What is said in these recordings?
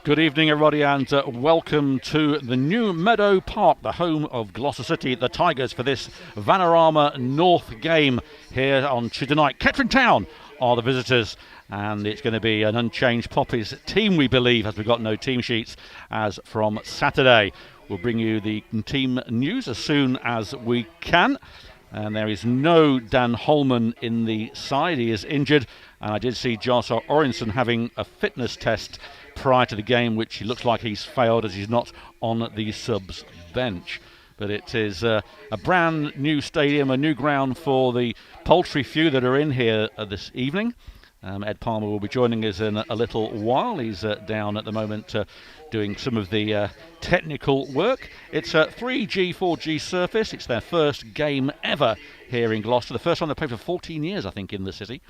Good evening, everybody, and welcome to the New Meadow Park, the home of Gloucester City, the Tigers, for this Vanarama North game here on Tuesday night. Kettering Town are the visitors, and it's going to be an unchanged Poppies team, we believe, as we've got no team sheets as from Saturday. We'll bring you the team news as soon as we can. And there is no Dan Holman in the side. He is injured. And I did see Joshua Orinson having a fitness test prior to the game, which he looks like he's failed as he's not on the subs bench. But it is a brand new stadium, a new ground for the paltry few that are in here this evening. Ed Palmer will be joining us in a little while. He's down at the moment doing some of the technical work. It's a 3G, 4G surface. It's their first game ever here in Gloucester. The first one they've played for 14 years, I think, in the city.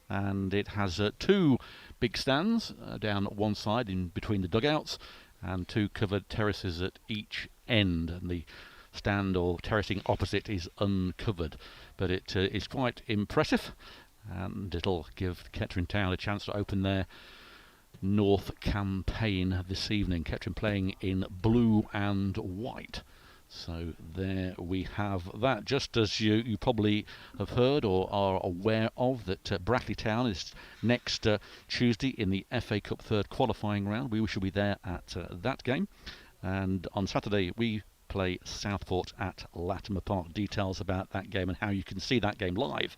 And it has two big stands down one side in between the dugouts and two covered terraces at each end. And the stand or terracing opposite is uncovered. But it is quite impressive. And it'll give Kettering Town a chance to open their North campaign this evening. Kettering playing in blue and white. So there we have that. Just as you probably have heard or are aware of, that Brackley Town is next Tuesday in the FA Cup third qualifying round. We shall be there at that game. And on Saturday we play Southport at Latimer Park. Details about that game and how you can see that game live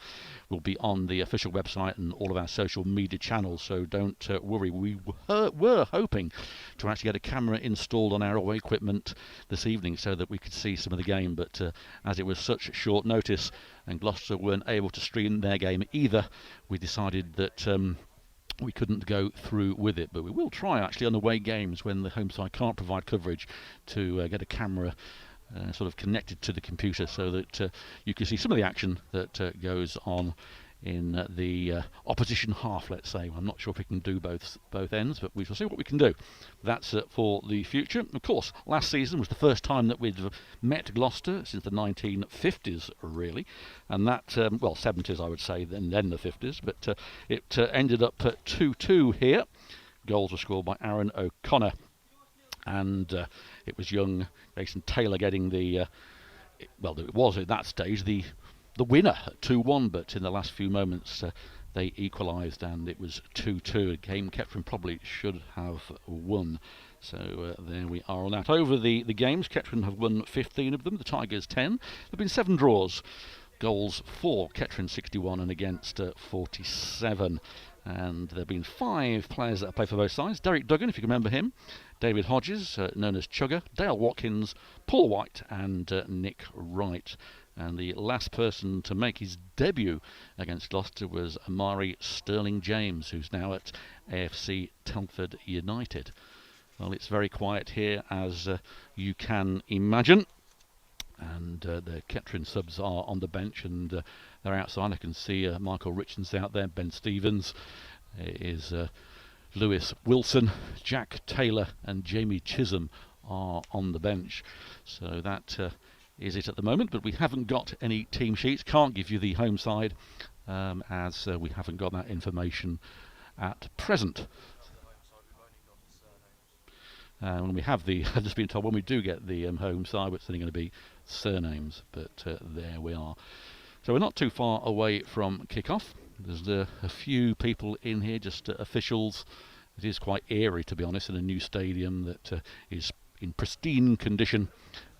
will be on the official website and all of our social media channels, so don't worry. We were hoping to actually get a camera installed on our away equipment this evening so that we could see some of the game, but as it was such short notice and Gloucester weren't able to stream their game either, we decided that we couldn't go through with it. But we will try actually on away games when the home side can't provide coverage to get a camera sort of connected to the computer so that you can see some of the action that goes on in the opposition half, let's say. I'm not sure if we can do both ends, but we shall see what we can do. That's for the future. Of course, last season was the first time that we'd met Gloucester since the 1950s, really. And that, well, 70s, I would say, then the 50s. But it ended up at 2-2 here. Goals were scored by Aaron O'Connor. And it was young Jason Taylor getting the, well, it was at that stage the winner at 2-1, but in the last few moments they equalised and it was 2-2. A game Kettering probably should have won. So there we are on that. Over the games, Kettering have won 15 of them, the Tigers 10. There have been 7 draws. Goals for Kettering 61 and against 47. And there have been 5 players that have played for both sides. Derek Duggan, if you can remember him. David Hodges, known as Chugger. Dale Watkins, Paul White and Nick Wright. And the last person to make his debut against Gloucester was Amari Sterling-James, who's now at AFC Telford United. Well, it's very quiet here, as you can imagine. And the Kettering subs are on the bench and they're outside. I can see Michael Richards out there, Ben Stevens is Lewis Wilson, Jack Taylor and Jamie Chisholm are on the bench. So that is it at the moment, but we haven't got any team sheets. Can't give you the home side as we haven't got that information at present. When we have the, I've just been told when we do get the home side, it's only going to be surnames, but there we are. So we're not too far away from kick-off. There's a few people in here, just officials. It is quite eerie, to be honest, in a new stadium that is in pristine condition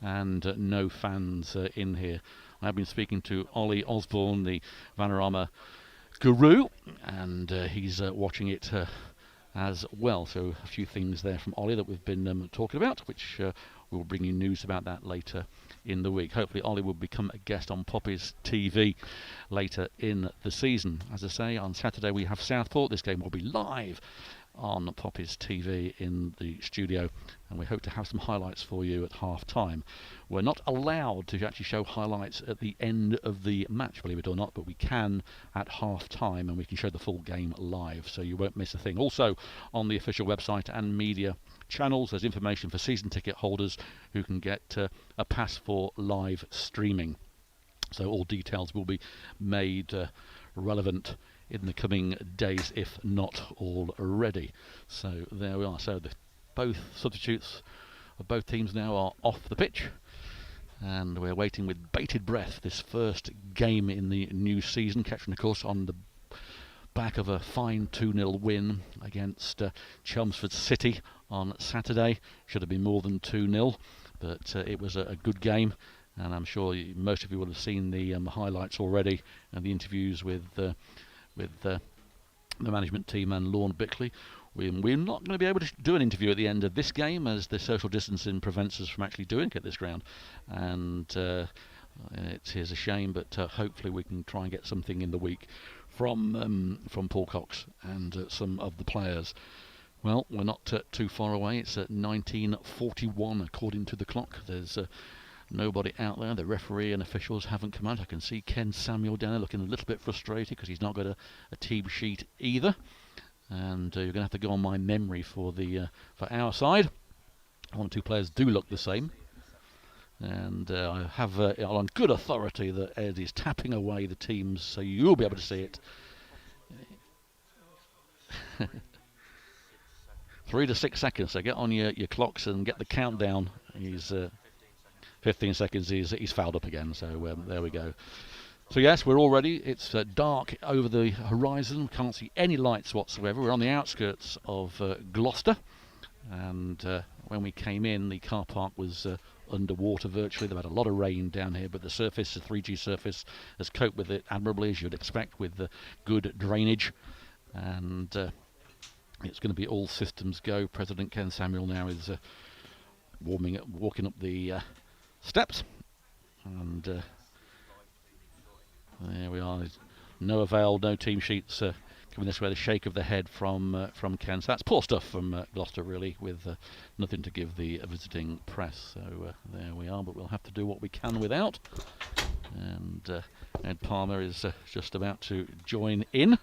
and no fans in here. I've been speaking to Ollie Osborne, the Vanarama guru, and he's watching it as well. So a few things there from Ollie that we've been talking about, which we will bring you news about that later in the week. Hopefully Ollie will become a guest on Poppies TV later in the season. As I say, on Saturday we have Southport. This game will be live on Poppies TV in the studio, and we hope to have some highlights for you at half time. We're not allowed to actually show highlights at the end of the match, believe it or not, but we can at half time, and we can show the full game live, so you won't miss a thing. Also on the official website and media channels there's information for season ticket holders who can get a pass for live streaming. So all details will be made relevant in the coming days, if not already. So there we are. So both substitutes of both teams now are off the pitch, and we're waiting with bated breath this first game in the new season. Kettering, of course, on the back of a fine 2-0 win against Chelmsford City on Saturday. Should have been more than 2-0, but it was a good game, and I'm sure most of you will have seen the highlights already and the interviews with the management team and Lorne Bickley. We're not going to be able to do an interview at the end of this game, as the social distancing prevents us from actually doing it at this ground, and it is a shame, but hopefully we can try and get something in the week from Paul Cox and some of the players. Well, we're not too far away. It's at 19:41 according to the clock. There's nobody out there. The referee and officials haven't come out. I can see Ken Samuel down there looking a little bit frustrated because he's not got a team sheet either. And you're going to have to go on my memory for our side. One or two players do look the same. And I have on good authority that Ed is tapping away the teams, so you'll be able to see it. 3 to 6 seconds, so get on your clocks and get the countdown. He's 15 seconds, he's fouled up again, so there we go. So yes, we're all ready. It's dark over the horizon. We can't see any lights whatsoever. We're on the outskirts of Gloucester, and when we came in, the car park was underwater virtually. They've had a lot of rain down here, but the surface, the 3G surface, has coped with it admirably, as you'd expect, with the good drainage, and it's going to be all systems go. President Ken Samuel now is walking up the steps, and there we are. No avail, no team sheets coming this way. The shake of the head from Ken. So that's poor stuff from Gloucester, really, with nothing to give the visiting press. So there we are, but we'll have to do what we can without. And Ed Palmer is just about to join in.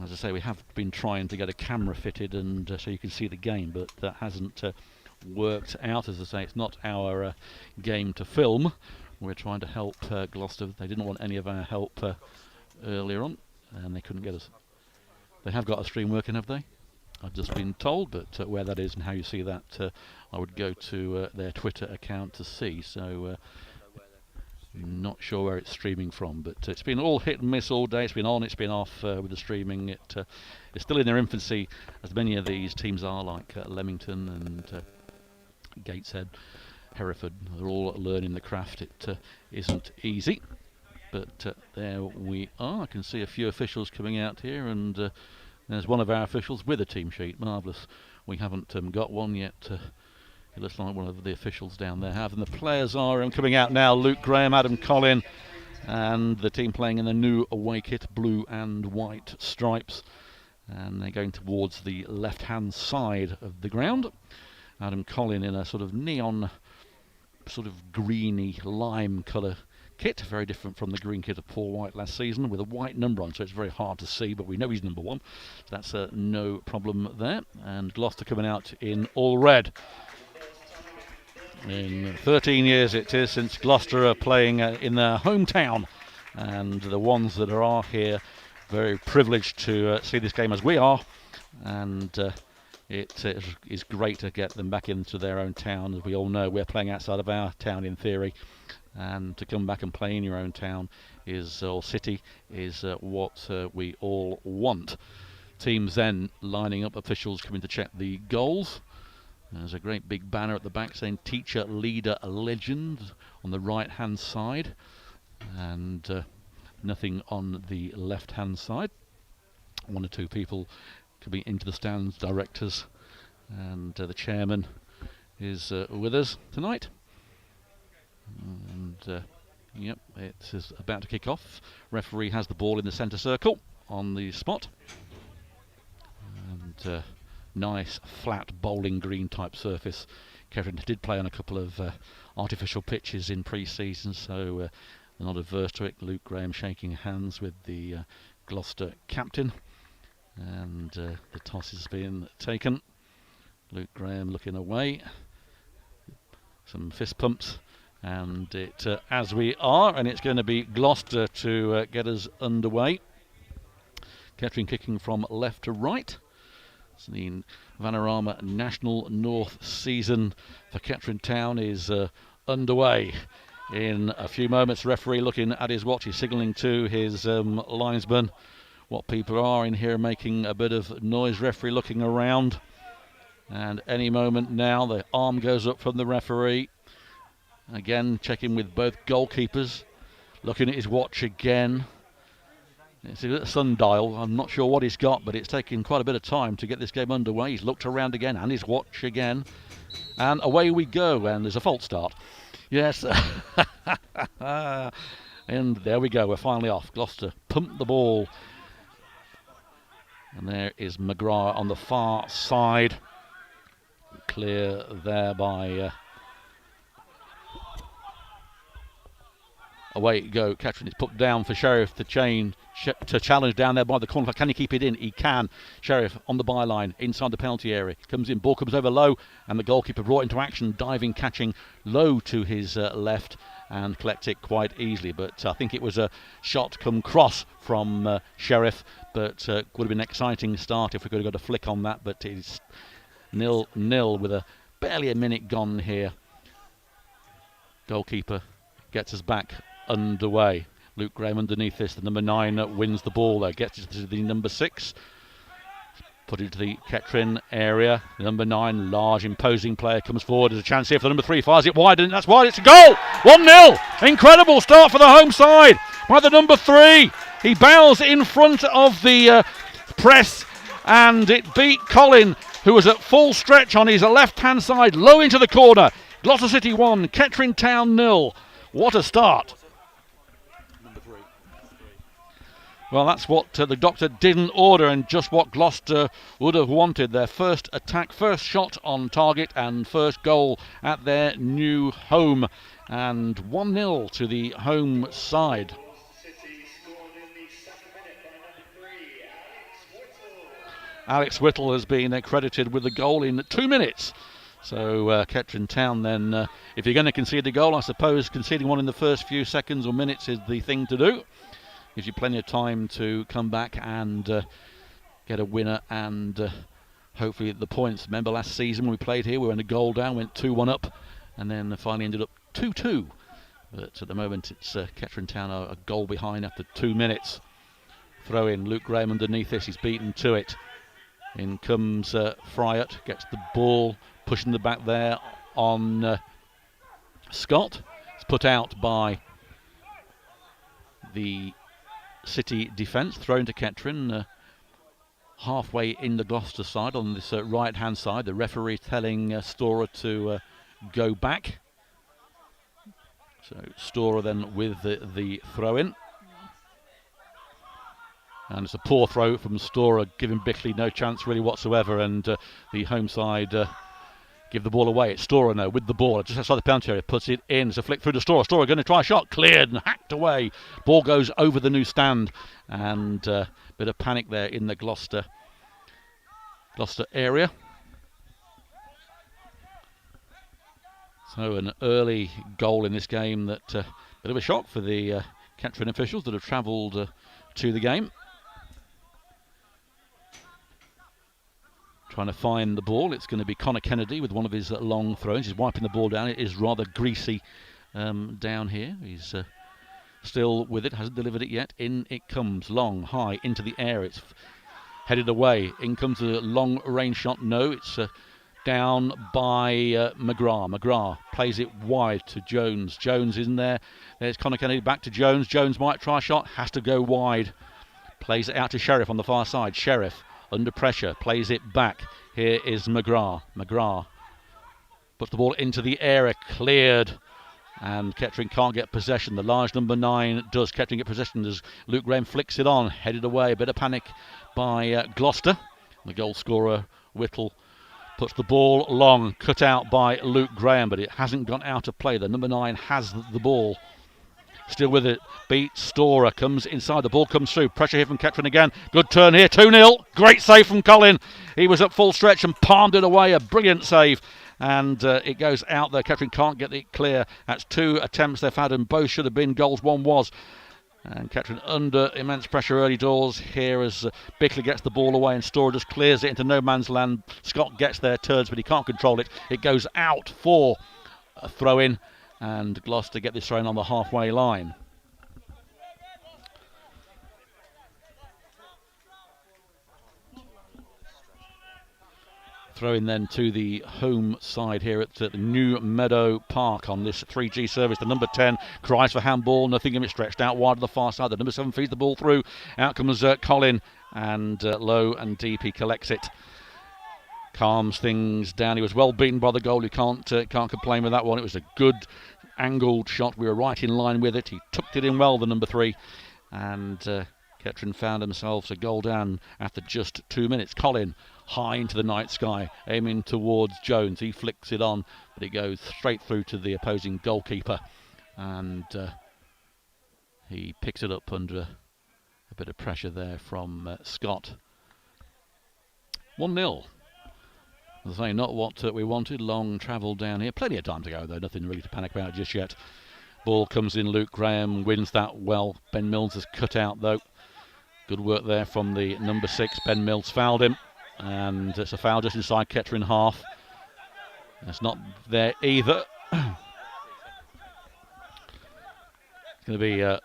As I say, we have been trying to get a camera fitted and so you can see the game, but that hasn't worked out. As I say, it's not our game to film. We're trying to help Gloucester. They didn't want any of our help earlier on, and they couldn't get us. They have got a stream working, have they? I've just been told, but where that is and how you see that, I would go to their Twitter account to see. So not sure where it's streaming from, but it's been all hit and miss all day. It's been on, it's been off with the streaming. It's still in their infancy, as many of these teams are, like Leamington and Gateshead, Hereford. They're all learning the craft. It isn't easy, but there we are. I can see a few officials coming out here, and there's one of our officials with a team sheet. Marvellous. We haven't got one yet. It looks like one of the officials down there have, and the players are coming out now. Luke Graham, Adam Collin, and the team playing in the new away kit, blue and white stripes, and they're going towards the left-hand side of the ground. Adam Collin in a sort of neon, sort of greeny lime colour kit, very different from the green kit of Paul White last season, with a white number on, so it's very hard to see, but we know he's number one, so that's no problem there. And Gloucester coming out in all red. In 13 years it is since Gloucester are playing in their hometown, and the ones that are here very privileged to see this game as we are, and it is great to get them back into their own town. As we all know, we're playing outside of our town in theory, and to come back and play in your own town or city is what we all want. Teams then lining up, officials coming to check the goals. There's a great big banner at the back saying Teacher, Leader, Legend on the right hand side, and nothing on the left hand side. One or two people coming into the stands, directors, and the chairman is with us tonight. And yep, it is about to kick off. Referee has the ball in the centre circle on the spot, and nice flat bowling green type surface. Kettering did play on a couple of artificial pitches in pre-season, so they're not averse to it. Luke Graham shaking hands with the Gloucester captain, and the toss is being taken. Luke Graham looking away, some fist pumps, and it as we are, and it's going to be Gloucester to get us underway. Kettering kicking from left to right. So the Vanarama National North season for Kettering Town is underway. In a few moments, referee looking at his watch, he's signalling to his linesman what people are in here making a bit of noise. Referee looking around, and any moment now the arm goes up from the referee. Again checking with both goalkeepers, looking at his watch again. It's a sundial. I'm not sure what he's got, but it's taken quite a bit of time to get this game underway. He's looked around again and his watch again, and away we go. And there's a false start. Yes. And there we go. We're finally off. Gloucester pumped the ball, and there is McGrath on the far side. Clear there by. Away you go. Kettering is put down for Sheriff to challenge down there by the corner. Can he keep it in? He can. Sheriff on the byline inside the penalty area. Comes in. Ball comes over low, and the goalkeeper brought into action, diving, catching low to his left, and collect it quite easily. But I think it was a shot come cross from Sheriff, but would have been an exciting start if we could have got a flick on that. But it's 0-0 with barely a minute gone here. Goalkeeper gets us back underway. Luke Graham underneath this. The number 9 wins the ball though. Gets it to the number 6. Put it to the Kettering area. The number 9, large, imposing player, comes forward. There's a chance here for the number 3. Fires it wide, and that's wide. It's a goal! 1-0! Incredible start for the home side by the number 3. He bows in front of the press, and it beat Colin, who was at full stretch on his left-hand side, low into the corner. Gloucester City 1, Kettering Town 0. What a start. Well, that's what the doctor didn't order, and just what Gloucester would have wanted. Their first attack, first shot on target, and first goal at their new home. And 1-0 to the home side. Alex Whittle has been credited with the goal in 2 minutes. So Kettering Town then, if you're going to concede a goal, I suppose conceding one in the first few seconds or minutes is the thing to do. Gives you plenty of time to come back and get a winner and hopefully the points. Remember last season when we played here, we were in a goal down, went 2-1 up, and then finally ended up 2-2. But at the moment it's Kettering Town a goal behind after 2 minutes. Throw in, Luke Graham underneath this, he's beaten to it. In comes Fryatt, gets the ball, pushing the back there on Scott. It's put out by the City defence, thrown to Kettering, halfway in the Gloucester side on this right hand side. The referee telling Storer to go back. So Storer then with the throw in. And it's a poor throw from Storer, giving Bickley no chance really whatsoever, and the home side give the ball away. It's Storer now with the ball just outside the penalty area, puts it in. It's a flick through to Storer. Storer going to try a shot, cleared and hacked away. Ball goes over the new stand, and bit of panic there in the Gloucester area. So an early goal in this game that bit of a shock for the Kettering officials that have travelled to the game. Trying to find the ball. It's going to be Connor Kennedy with one of his long throws. He's wiping the ball down. It is rather greasy down here. He's still with it, hasn't delivered it yet. In it comes, long, high, into the air. It's headed away. In comes a long range shot. No, it's down by McGrath. McGrath plays it wide to Jones. Jones in there. There's Connor Kennedy back to Jones. Jones might try a shot, has to go wide. Plays it out to Sheriff on the far side. Sheriff under pressure, plays it back. Here is McGrath. McGrath puts the ball into the area, cleared, and Kettering can't get possession. The large number 9 does. Kettering get possession as Luke Graham flicks it on, headed away. A bit of panic by Gloucester. The goal scorer Whittle puts the ball long, cut out by Luke Graham, but it hasn't gone out of play. The number 9 has the ball. Still with it, beats Storer, comes inside, the ball comes through, pressure here from Kettering again, good turn here, 2-0, great save from Colin. He was at full stretch and palmed it away, a brilliant save, and it goes out there. Kettering can't get it clear. That's 2 attempts they've had, and both should have been goals. One was And Kettering under immense pressure early doors here as Bickley gets the ball away and Storer just clears it into no man's land. Scott gets there, turns, but he can't control it. It goes out for a throw-in, and Gloucester get this throw-in on the halfway line. Throw-in then to the home side here at the New Meadow Park on this 3G service. The number 10 cries for handball, nothing of it, stretched out wide to the far side. The number 7 feeds the ball through. Out comes Colin, and low and deep he collects it. Calms things down. He was well beaten by the goal. You can't complain with that one. It was a good angled shot. We were right in line with it. He tucked it in well, the number 3, and Kettering found themselves a goal down after just 2 minutes. Colin high into the night sky, aiming towards Jones. He flicks it on, but it goes straight through to the opposing goalkeeper, and he picks it up under a bit of pressure there from Scott. 1-0. As I say, not what we wanted. Long travel down here. Plenty of time to go, though. Nothing really to panic about just yet. Ball comes in. Luke Graham wins that well. Ben Mills has cut out, though. Good work there from the number 6. Ben Mills fouled him, and it's a foul just inside Kettering half. It's not there either. It's going to be a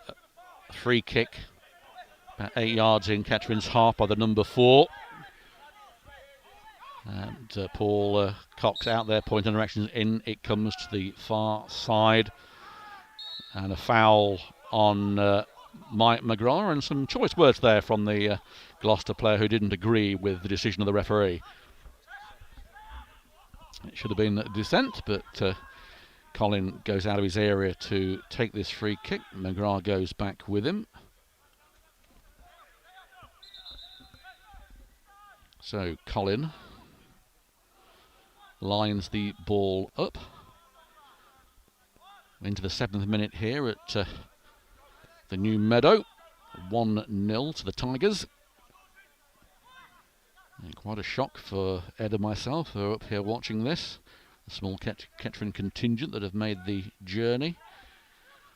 free kick about 8 yards in Kettering's half by the number 4. And Paul Cox out there pointing directions in. It comes to the far side, and a foul on Mike McGrath, and some choice words there from the Gloucester player who didn't agree with the decision of the referee. It should have been dissent, but Colin goes out of his area to take this free kick. McGrath goes back with him. So Colin lines the ball up into the 7th minute here at the New Meadow. 1-0 to the Tigers. And quite a shock for Ed and myself who are up here watching this. A small Kettering contingent that have made the journey.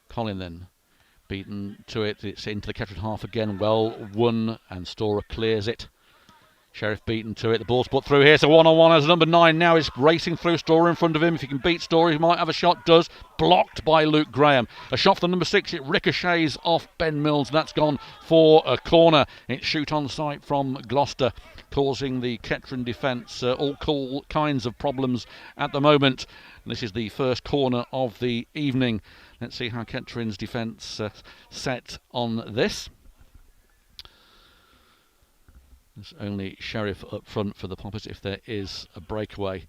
Colin then beaten to it. It's into the Kettering half again. Well won, and Storer clears it. Sheriff beaten to it. The ball's put through here. It's a one-on-one as number 9 now is racing through. Storer in front of him. If he can beat Storer, he might have a shot. Does. Blocked by Luke Graham. A shot from number 6. It ricochets off Ben Mills. That's gone for a corner. It's shoot on sight from Gloucester, causing the Kettering defence all kinds of problems at the moment. And this is the first corner of the evening. Let's see how Kettering's defence set on this. There's only Sheriff up front for the Poppers if there is a breakaway.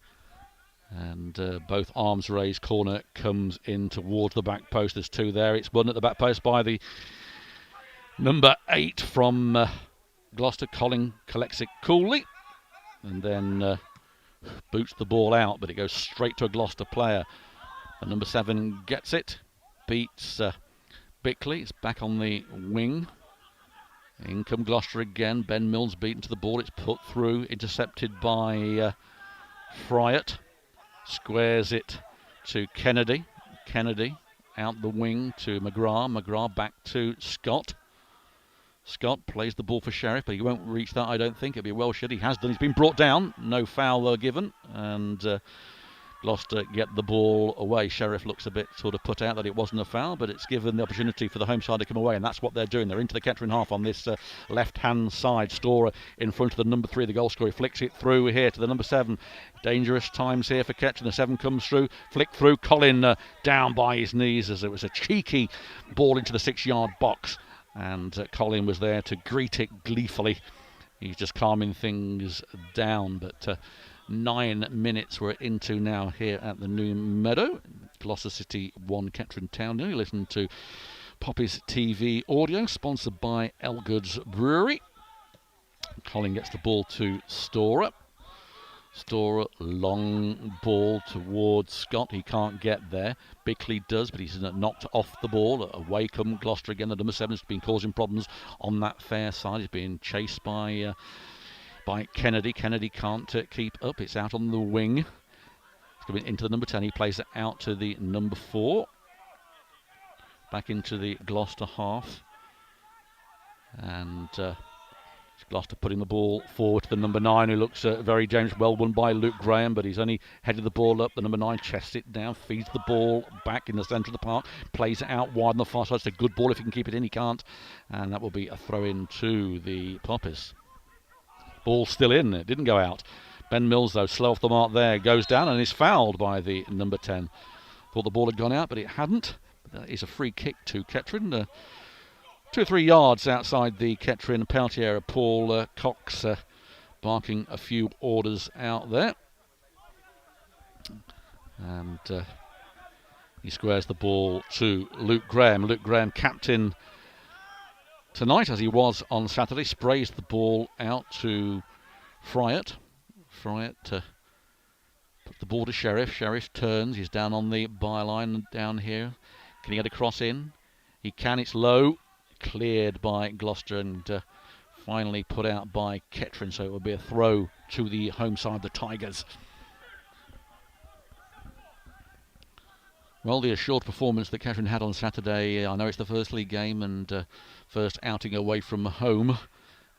And both arms raised. Corner comes in towards the back post. There's 2 there. It's won at the back post by the number 8 from Gloucester. Colin collects it coolly and then boots the ball out, but it goes straight to a Gloucester player. The number 7 gets it, beats Bickley. It's back on the wing. In come Gloucester again. Ben Mills beaten to the ball. It's put through, intercepted by Fryatt. Squares it to Kennedy. Kennedy out the wing to McGrath. McGrath back to Scott. Scott plays the ball for Sheriff, but he won't reach that, I don't think. It'll be well shot. He has done. He's been brought down. No foul given. And Gloucester get the ball away. Sheriff looks a bit sort of put out that it wasn't a foul, but it's given the opportunity for the home side to come away, and that's what they're doing. They're into the Kettering half on this left-hand side. Storer in front of the number 3, the goal scorer. He flicks it through here to the number 7. Dangerous times here for Kettering. The 7 comes through, flick through. Colin down by his knees as it was a cheeky ball into the 6-yard box, and Colin was there to greet it gleefully. He's just calming things down, but 9 minutes we're into now here at the New Meadow. Gloucester City 1, Kettering Town. You listen to Poppy's TV audio, sponsored by Elgood's Brewery. Colin gets the ball to Storer. Storer, long ball towards Scott. He can't get there. Bickley does, but he's knocked off the ball. Away come Gloucester again. The number 7 has been causing problems on that fair side. He's being chased by Kennedy. Kennedy can't keep up. It's out on the wing. It's coming into the number 10. He plays it out to the number 4. Back into the Gloucester half. And Gloucester putting the ball forward to the number 9, who looks very dangerous. Well won by Luke Graham, but he's only headed the ball up. The number 9 chests it down, feeds the ball back in the centre of the park, plays it out wide on the far side. It's a good ball if he can keep it in. He can't, and that will be a throw in to the Poppies. Ball still in, it didn't go out. Ben Mills, though, slow off the mark there, goes down and is fouled by the number 10. Thought the ball had gone out, but it hadn't. That is a free kick to Kettering. 2 or 3 yards outside the Kettering penalty area. Paul Cox barking a few orders out there. And he squares the ball to Luke Graham. Luke Graham, captain tonight as he was on Saturday, sprays the ball out to Fryatt. Fryatt puts the ball to Sheriff. Sheriff turns. He's down on the byline down here. Can he get a cross in? He can. It's low. Cleared by Gloucester and finally put out by Kettering, so it will be a throw to the home side, the Tigers. Well, the assured performance that Kettering had on Saturday, I know it's the first league game and first outing away from home,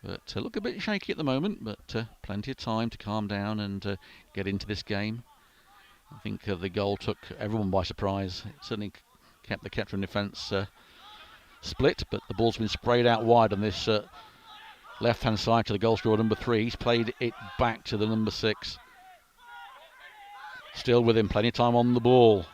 but look a bit shaky at the moment, but plenty of time to calm down and get into this game. I think the goal took everyone by surprise. It certainly kept the Kettering defence split, but the ball's been sprayed out wide on this left-hand side to the goal scorer, number 3. He's played it back to the number 6. Still with him, plenty of time on the ball.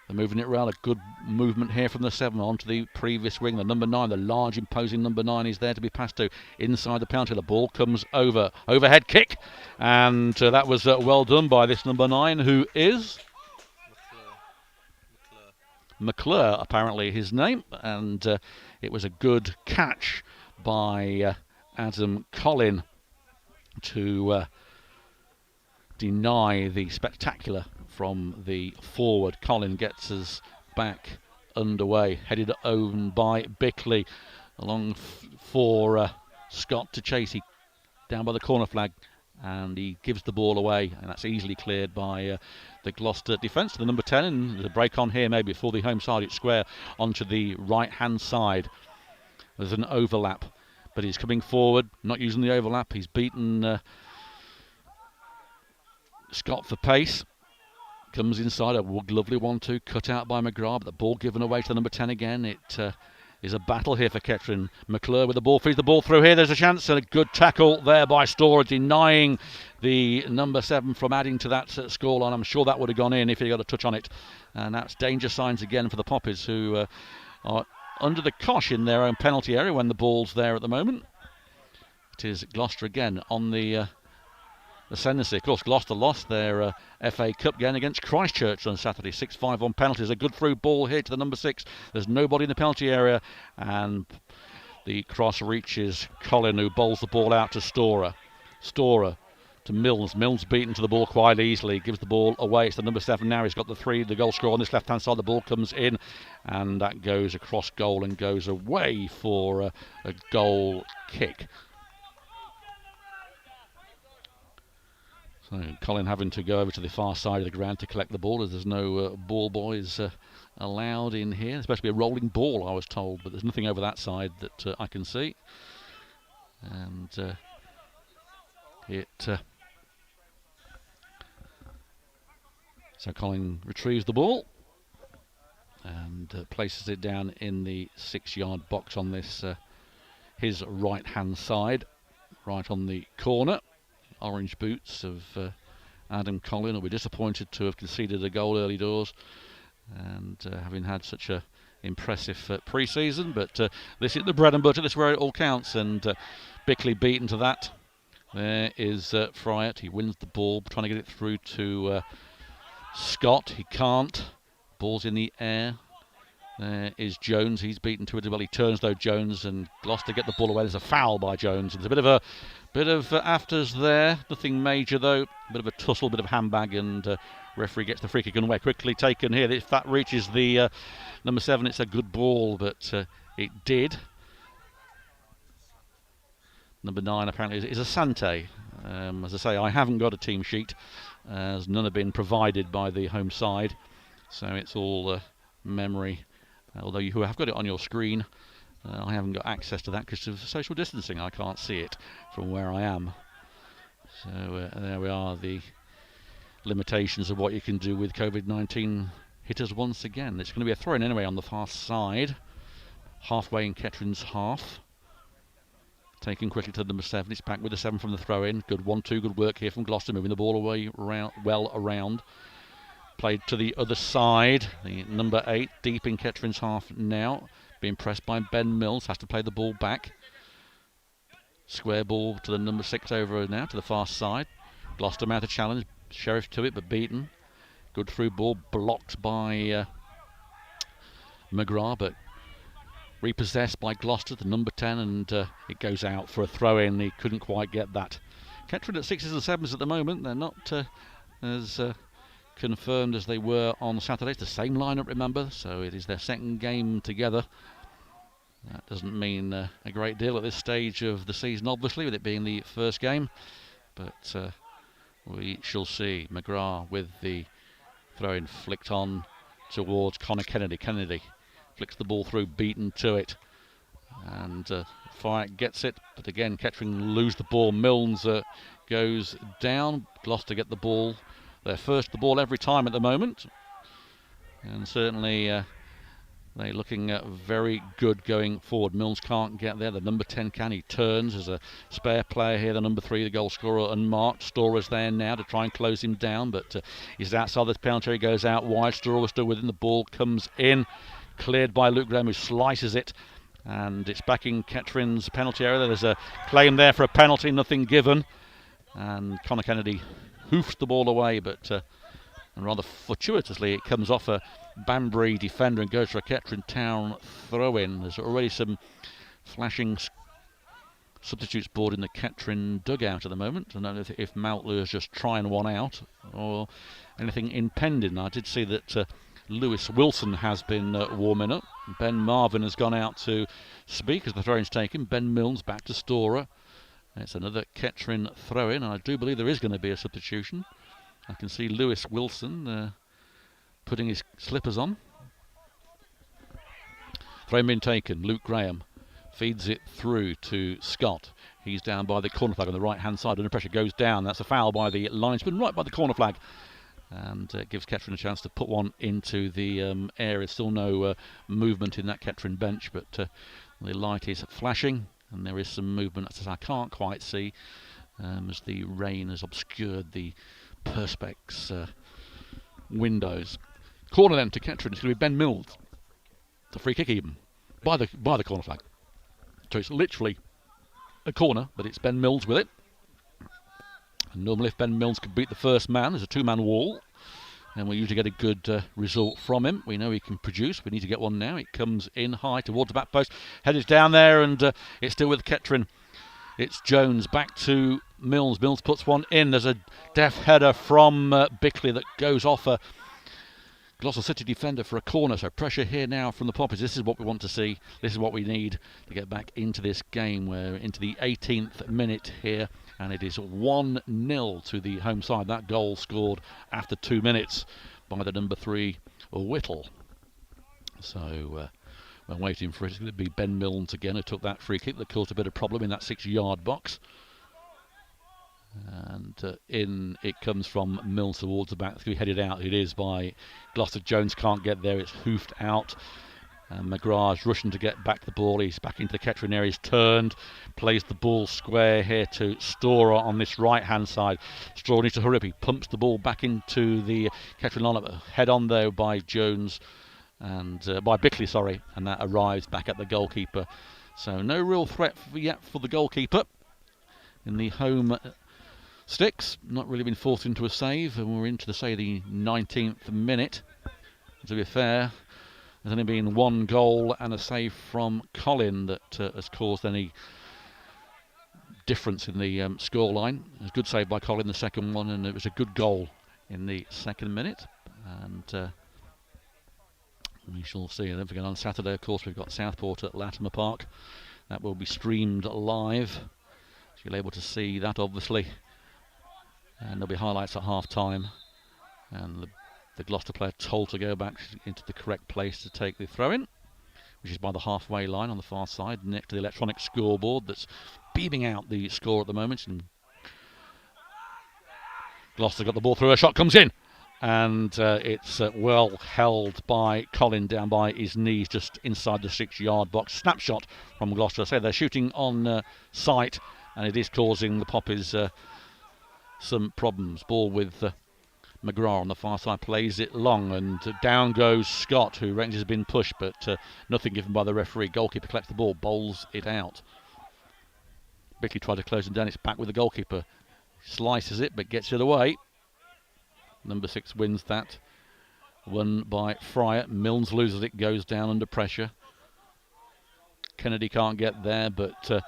They're moving it around. A good movement here from the 7 onto the previous wing. The number 9, the large, imposing number 9, is there to be passed to inside the penalty. The ball comes over. Overhead kick, and that was well done by this number 9, who is McClure, apparently his name, and it was a good catch by Adam Collin to deny the spectacular from the forward. Collin gets us back underway, headed over by Bickley, along for Scott to chase. He down by the corner flag, and he gives the ball away, and that's easily cleared by the Gloucester defence. The number 10, and the break on here maybe for the home side. It's square onto the right-hand side. There's an overlap, but he's coming forward, not using the overlap. He's beaten Scott for pace. Comes inside, a lovely 1-2 cut out by McGrath, but the ball given away to the number 10 again. It is a battle here for Kettering. McClure with the ball, feeds the ball through here. There's a chance, and a good tackle there by Storer, denying the number 7 from adding to that scoreline. I'm sure that would have gone in if he got a touch on it. And that's danger signs again for the Poppies, who are under the cosh in their own penalty area when the ball's there at the moment. It is Gloucester again on the ascendancy. Of course, Gloucester lost their FA Cup game against Christchurch on Saturday, 6-5 on penalties. A good through ball here to the number 6. There's nobody in the penalty area, and the cross reaches Collin, who bowls the ball out to Storer. Storer to Mills. Mills beaten to the ball quite easily, gives the ball away. It's the number 7 now. He's got the 3, the goal scorer on this left-hand side. The ball comes in, and that goes across goal and goes away for a goal kick. So Colin having to go over to the far side of the ground to collect the ball, as there's no ball boys allowed in here. It's supposed to be a rolling ball, I was told, but there's nothing over that side that I can see. And so Colin retrieves the ball and places it down in the 6-yard box on this his right-hand side, right on the corner. Orange boots of Adam Collin will be disappointed to have conceded a goal early doors, and having had such a impressive pre-season, but this is the bread and butter. This is where it all counts, and Bickley beaten to that. There is Fryatt. He wins the ball, trying to get it through to Scott. He can't. Ball's in the air. There is Jones. He's beaten to it as well. He turns though, Jones, and Gloucester get the ball away. There's a foul by Jones. There's a bit of afters there. Nothing major though. A bit of a tussle, a bit of handbag, and referee gets the free kick away. Quickly taken here. If that reaches the number 7, it's a good ball, but it did. Number 9 apparently is Asante. As I say, I haven't got a team sheet, as none have been provided by the home side, so it's all memory. Although you have got it on your screen I haven't got access to that because of social distancing. I can't see it from where I am. So there we are, the limitations of what you can do with COVID-19 hit us once again. It's going to be a throw-in anyway on the far side, halfway in Kettering's half. Taken quickly to number 7. It's back with the 7 from the throw-in. Good 1-2, good work here from Gloucester, moving the ball away well around. Played to the other side. The number 8 deep in Kettering's half now, being pressed by Ben Mills. Has to play the ball back. Square ball to the number 6 over now to the far side. Gloucester mount a challenge. Sheriff to it, but beaten. Good through ball, blocked by McGrath, but repossessed by Gloucester, the number 10, and it goes out for a throw-in. He couldn't quite get that. Kettering at 6s and 7s at the moment. They're not as confirmed as they were on Saturday. It's the same lineup, remember, so it is their second game together. That doesn't mean a great deal at this stage of the season, obviously, with it being the first game, but we shall see. McGrath with the throw-in flicked on towards Connor Kennedy. Kennedy flicks the ball through, beaten to it, and Fiat gets it, but again Kettering lose the ball. Milnes goes down. Gloucester get the ball. They're first the ball every time at the moment, and certainly they're looking very good going forward. Milnes can't get there. The number 10 can. He turns as a spare player here. The number 3, the goal scorer, unmarked. Stora's there now to try and close him down, but he's outside this penalty. He goes out wide. Stora was still within. The ball comes in, cleared by Luke Graham, who slices it, and it's back in Kettering's penalty area. There's a claim there for a penalty, nothing given, and Connor Kennedy hoofs the ball away, but and rather fortuitously it comes off a Banbury defender and goes for a Kettering Town throw-in. There's already some flashing substitutes board in the Kettering dugout at the moment. I don't know if Maltley is just trying one out or anything impending. I did see that Lewis Wilson has been warming up. Ben Marvin has gone out to speak as the throw-in's taken. Ben Milnes back to Stora. It's another Kettering throw-in, and I do believe there is going to be a substitution. I can see Lewis Wilson putting his slippers on. Throw been taken. Luke Graham feeds it through to Scott. He's down by the corner flag on the right-hand side. Under pressure, goes down. That's a foul by the linesman, right by the corner flag. And gives Kettering a chance to put one into the area. Still no movement in that Kettering bench, but the light is flashing. And there is some movement, as I can't quite see, as the rain has obscured the Perspex windows. Corner then to Kettering. It's going to be Ben Mills. The free kick even by the corner flag. So it's literally a corner, but it's Ben Mills with it. And normally if Ben Mills could beat the first man, there's a 2-man wall, and we usually get a good result from him. We know he can produce. We need to get one now. It comes in high towards the back post. Head is down there, and it's still with Kettering. It's Jones back to Mills. Mills puts one in. There's a deft header from Bickley that goes off a Gloucester City defender for a corner. So pressure here now from the Poppies. This is what we want to see. This is what we need to get back into this game. We're into the 18th minute here, and it is 1-0 to the home side. That goal scored after 2 minutes by the number 3, Whittle. So we're waiting for it. It's going to be Ben Milnes again, who took that free kick that caused a bit of problem in that 6-yard box. And in it comes from Milnes towards the back. It's going to be headed out. It is by Gloucester. Jones can't get there. It's hoofed out. And McGrath's rushing to get back the ball. He's back into the Kettering area. He's turned, plays the ball square here to Stora on this right-hand side. Stora needs to hurry up. He pumps the ball back into the Kettering lineup. Head on though by Jones and by Bickley, sorry, and that arrives back at the goalkeeper. So no real threat yet for the goalkeeper in the home sticks. Not really been forced into a save, and we're into the 19th minute. To be fair, there's only been one goal and a save from Colin that has caused any difference in the scoreline. It was a good save by Colin, the second one, and it was a good goal in the second minute. And we shall see. And don't forget, on Saturday, of course, we've got Southport at Latimer Park. That will be streamed live. So you'll be able to see that, obviously. And there'll be highlights at half-time. And the Gloucester player told to go back into the correct place to take the throw-in. which is by the halfway line on the far side, next to the electronic scoreboard that's beaming out the score at the moment. And Gloucester got the ball through, a shot comes in, and it's well held by Colin down by his knees just inside the 6-yard box. Snapshot from Gloucester. I say they're shooting on sight, and it is causing the Poppies some problems. Ball with McGrath on the far side, plays it long, and down goes Scott, who reckons has been pushed, but nothing given by the referee. Goalkeeper collects the ball, bowls it out. Bickley tried to close him down, it's back with the goalkeeper. Slices it, but gets it away. Number 6 wins that. Won by Fryer. Milnes loses it, goes down under pressure. Kennedy can't get there, but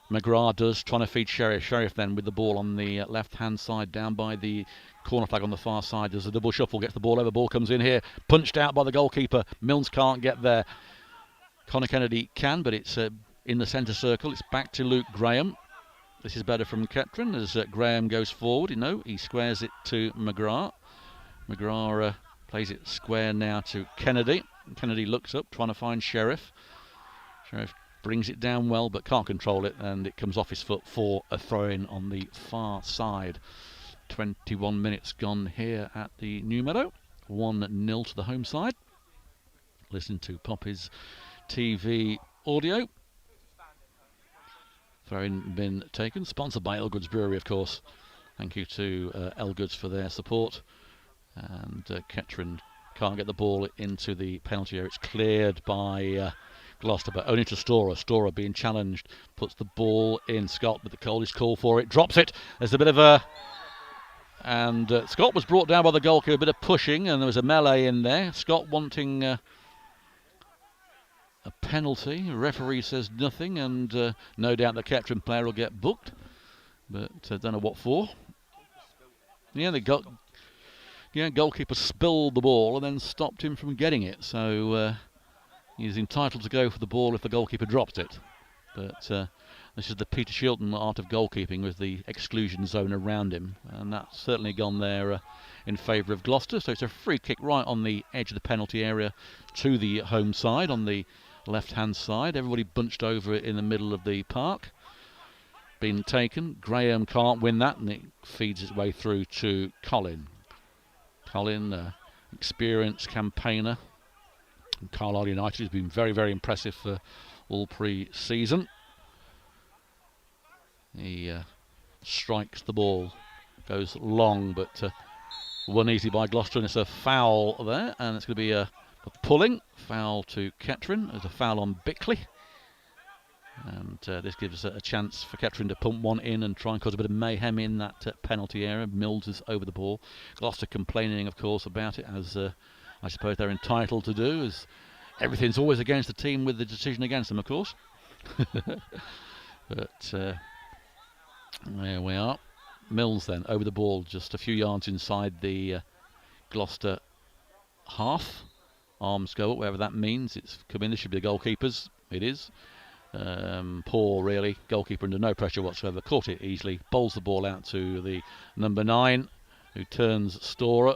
McGrath does, trying to feed Sheriff. Sheriff then with the ball on the left-hand side, down by the corner flag on the far side. Does a double shuffle, gets the ball over. Ball comes in here, punched out by the goalkeeper. Milnes can't get there. Connor Kennedy can, but it's in the centre circle. It's back to Luke Graham. This is better from Kettering as Graham goes forward. He squares it to McGrath. McGrath plays it square now to Kennedy. Kennedy looks up, trying to find Sheriff. Sheriff brings it down well, but can't control it, and it comes off his foot for a throw-in on the far side. 21 minutes gone here at the New Meadow. 1-0 to the home side. Listen to Poppy's TV audio. Throw-in been taken, sponsored by Elgood's Brewery, of course. Thank you to Elgood's for their support. And Kettering can't get the ball into the penalty area. It's cleared by Gloucester, but only to Storer. Storer being challenged, puts the ball in. Scott with the coldest call for it, drops it. There's a bit of a... And Scott was brought down by the goalkeeper, a bit of pushing, and there was a melee in there. Scott wanting... a penalty. The referee says nothing, and no doubt the Kettering player will get booked, but don't know what for. Yeah, goalkeeper spilled the ball and then stopped him from getting it, so he's entitled to go for the ball if the goalkeeper drops it. But this is the Peter Shilton art of goalkeeping with the exclusion zone around him, and that's certainly gone there in favour of Gloucester. So it's a free kick right on the edge of the penalty area to the home side on the left-hand side. Everybody bunched over in the middle of the park. Been taken. Graham can't win that, and it feeds its way through to Colin. Colin, experienced campaigner. And Carlisle United has been very, very impressive for all pre-season. He strikes the ball, goes long, but won easy by Gloucester, and it's a foul there, and it's going to be a pulling. Foul to Kettering. There's a foul on Bickley. And this gives us a chance for Kettering to pump one in and try and cause a bit of mayhem in that penalty area. Mills is over the ball. Gloucester complaining, of course, about it, as I suppose they're entitled to do, as everything's always against the team with the decision against them, of course. But there we are. Mills then over the ball, just a few yards inside the Gloucester half. Arms go up, whatever that means. It's come in. This should be the goalkeepers. It is. Poor, really. Goalkeeper under no pressure whatsoever. Caught it easily. Bowls the ball out to the number 9, who turns Storer.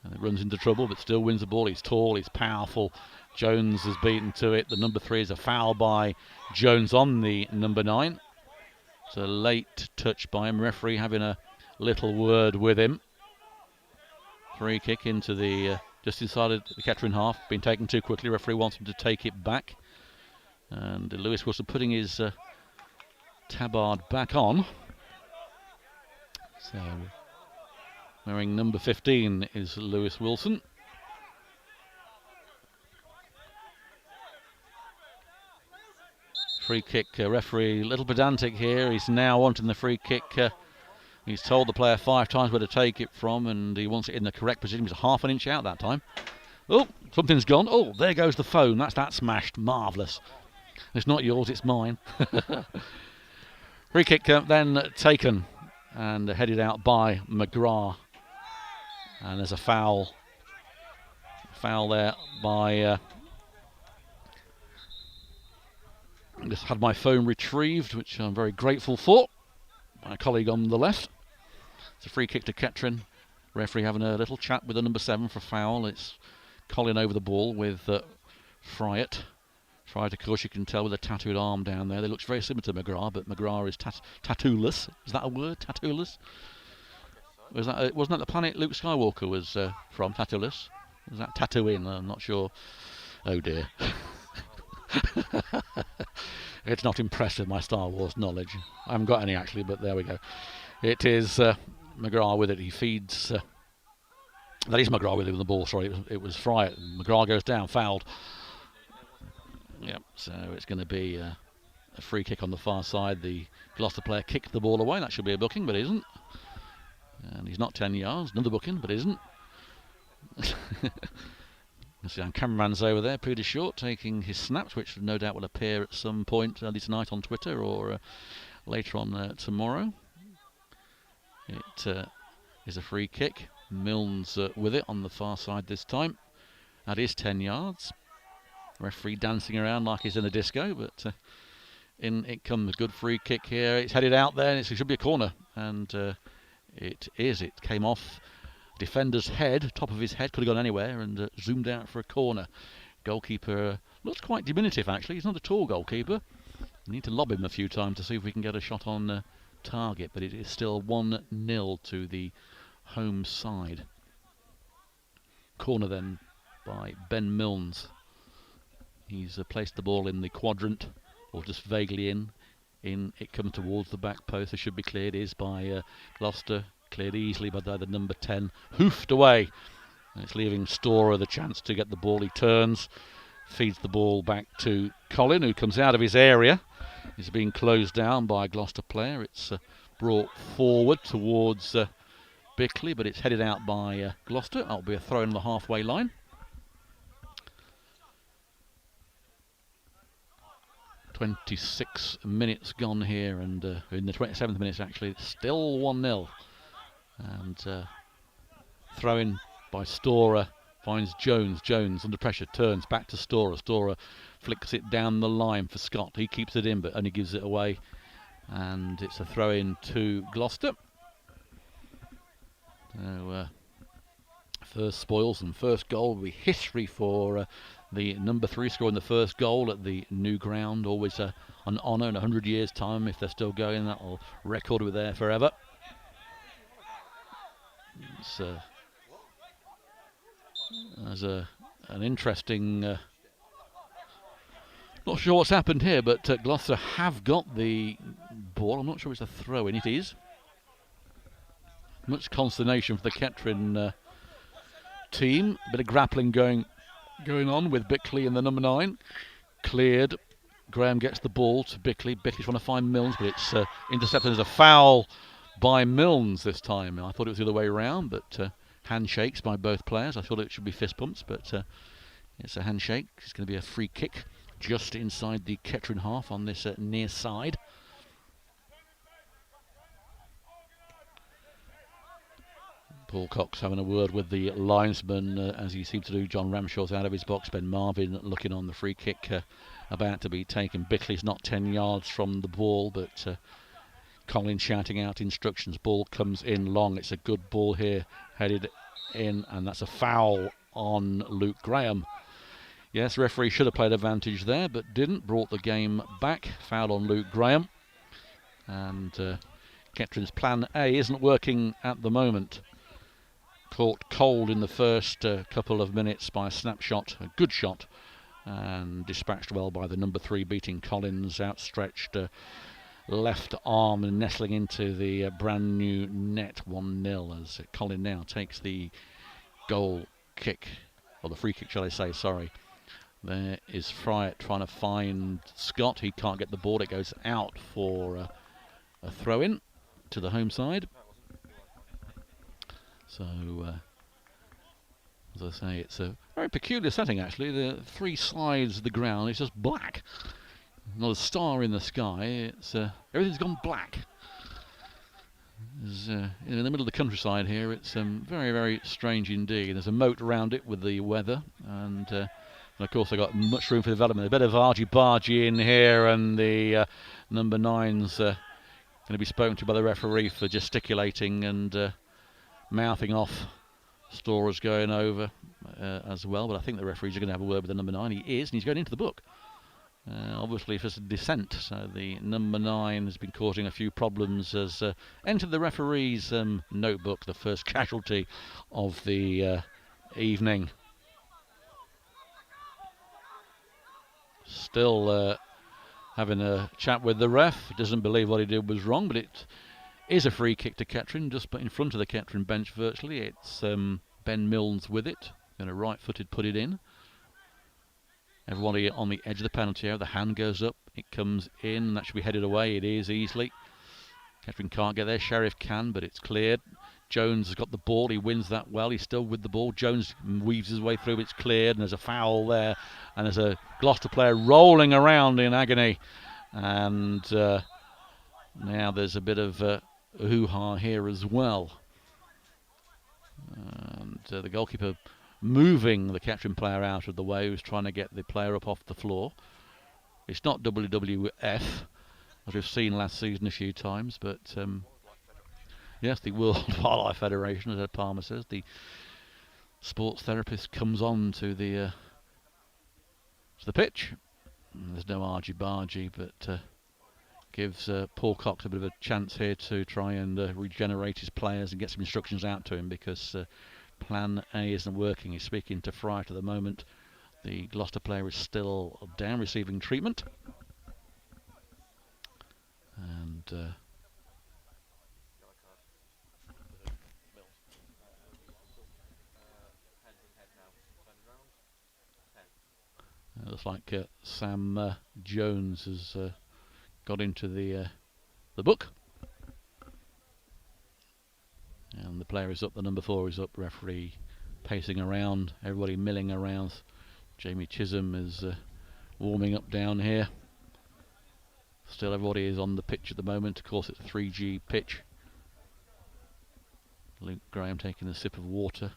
And it runs into trouble, but still wins the ball. He's tall, he's powerful. Jones has beaten to it. The number 3 is a foul by Jones on the number 9. It's a late touch by him. Referee having a little word with him. Free kick into the... just inside of the Kettering half, been taken too quickly. Referee wants him to take it back. And Lewis Wilson putting his tabard back on. So, wearing number 15 is Lewis Wilson. Free kick, referee a little pedantic here. He's now wanting the free kick. He's told the player 5 times where to take it from, and he wants it in the correct position. He was half an inch out that time. Oh, something's gone. Oh, there goes the phone. That's that smashed. Marvellous. It's not yours, it's mine. Free kick then taken and headed out by McGrath. And there's a foul. Foul there by... I just had my phone retrieved, which I'm very grateful for. My colleague on the left. It's a free kick to Kettering. Referee having a little chat with the number 7 for foul. It's Colin over the ball with Friat. Friat, of course, you can tell with a tattooed arm down there. They looks very similar to McGrath, but McGrath is tattooless. Is that a word? Tattooless? Wasn't that the planet Luke Skywalker was from? Tattooless? Was that Tatooine? I'm not sure. Oh dear. It's not impressive, my Star Wars knowledge. I haven't got any actually, but there we go. It is McGrath with it. He feeds. That is McGrath with it with the ball. Sorry, it was Friat. McGrath goes down, fouled. Yep. So it's going to be a free kick on the far side. The Gloucester player kicked the ball away. That should be a booking, but it isn't. And he's not 10 yards. Another booking, but isn't. You see, our cameraman's over there, pretty short, taking his snaps, which no doubt will appear at some point early tonight on Twitter or later on tomorrow. It is a free kick. Milnes with it on the far side this time. That is 10 yards. Referee dancing around like he's in a disco, but in it comes a good free kick here. It's headed out there, and it should be a corner, and it is. It came off defender's head, top of his head, could have gone anywhere, and zoomed out for a corner. Goalkeeper looks quite diminutive actually. He's not a tall goalkeeper. We need to lob him a few times to see if we can get a shot on target, but it is still 1-0 to the home side. Corner then by Ben Milnes. He's placed the ball in the quadrant, or just vaguely in. It comes towards the back post. It should be cleared. It is by Gloucester. Cleared easily by the number 10. Hoofed away. It's leaving Storer the chance to get the ball. He turns, feeds the ball back to Colin, who comes out of his area. He's being closed down by a Gloucester player. It's brought forward towards Bickley, but it's headed out by Gloucester. That'll be a throw in the halfway line. "26 minutes gone here, and in the 27th minutes actually, it's still 1-0. And throw in by Storer, finds Jones. Jones under pressure, turns back to Storer. Storer flicks it down the line for Scott. He keeps it in, but only gives it away. And it's a throw in to Gloucester. So first spoils and first goal will be history for the number 3 scoring the first goal at the new ground. Always an honour in 100 years' time if they're still going. That'll record with there forever. It's as an interesting. Not sure what's happened here, but Gloucester have got the ball. I'm not sure it's a throw in. It is. Much consternation for the Kettering team. A bit of grappling going on with Bickley and the number 9. Cleared. Graham gets the ball to Bickley. Bickley's trying to find Milnes, but it's intercepted as a foul by Milnes this time. I thought it was the other way around, but handshakes by both players. I thought it should be fist bumps, but it's a handshake. It's going to be a free kick just inside the Kettering half on this near side. Paul Cox having a word with the linesman as he seemed to do. John Ramshaw's out of his box. Ben Marvin looking on the free kick about to be taken. Bickley's not 10 yards from the ball, but Colin shouting out instructions. Ball comes in long. It's a good ball here, headed in, and that's a foul on Luke Graham. Yes, referee should have played advantage there, but didn't. Brought the game back. Foul on Luke Graham. And Kettering's plan A isn't working at the moment. Caught cold in the first couple of minutes by a snapshot, a good shot, and dispatched well by the number 3, beating Collins' outstretched left arm and nestling into the brand new net. 1-0 as Colin now takes the goal kick, or the free kick shall I say, sorry. There is Friat trying to find Scott. He can't get the ball. It goes out for a throw-in to the home side. So, as I say, it's a very peculiar setting actually. The 3 sides of the ground is just black. Not a star in the sky. It's everything's gone black. In the middle of the countryside here, it's very, very strange indeed. There's a moat around it with the weather, and of course they've got much room for development. A bit of argy-bargy in here, and the number 9's going to be spoken to by the referee for gesticulating and mouthing off Stora's going over as well, but I think the referees are going to have a word with the number 9. He is, and he's going into the book. Obviously, if it's a dissent, so the number 9 has been causing a few problems, has entered the referee's notebook, the first casualty of the evening. Still having a chat with the ref, doesn't believe what he did was wrong, but it is a free kick to Kettering, just in front of the Kettering bench virtually. It's Ben Milnes with it, going to right-footed put it in. Everybody on the edge of the penalty area, the hand goes up, it comes in, that should be headed away, it is easily. Kettering can't get there, Sheriff can, but it's cleared. Jones has got the ball, he wins that well, he's still with the ball. Jones weaves his way through, it's cleared, and there's a foul there, and there's a Gloucester player rolling around in agony. And now there's a bit of hoo-ha here as well. And the goalkeeper moving the Kettering player out of the way, who's trying to get the player up off the floor. It's not WWF, as we've seen last season a few times, but yes, the World Wildlife Federation, as Ed Palmer says. The sports therapist comes on to the pitch. There's no argy-bargy, but gives Paul Cox a bit of a chance here to try and regenerate his players and get some instructions out to him, because Plan A isn't working. He's speaking to Fright at the moment. The Gloucester player is still down, receiving treatment. And it looks like Sam Jones has got into the book. And the player is up, the number 4 is up, referee pacing around, everybody milling around. Jamie Chisholm is warming up down here. Still everybody is on the pitch at the moment, of course it's a 3G pitch. Luke Graham taking a sip of water.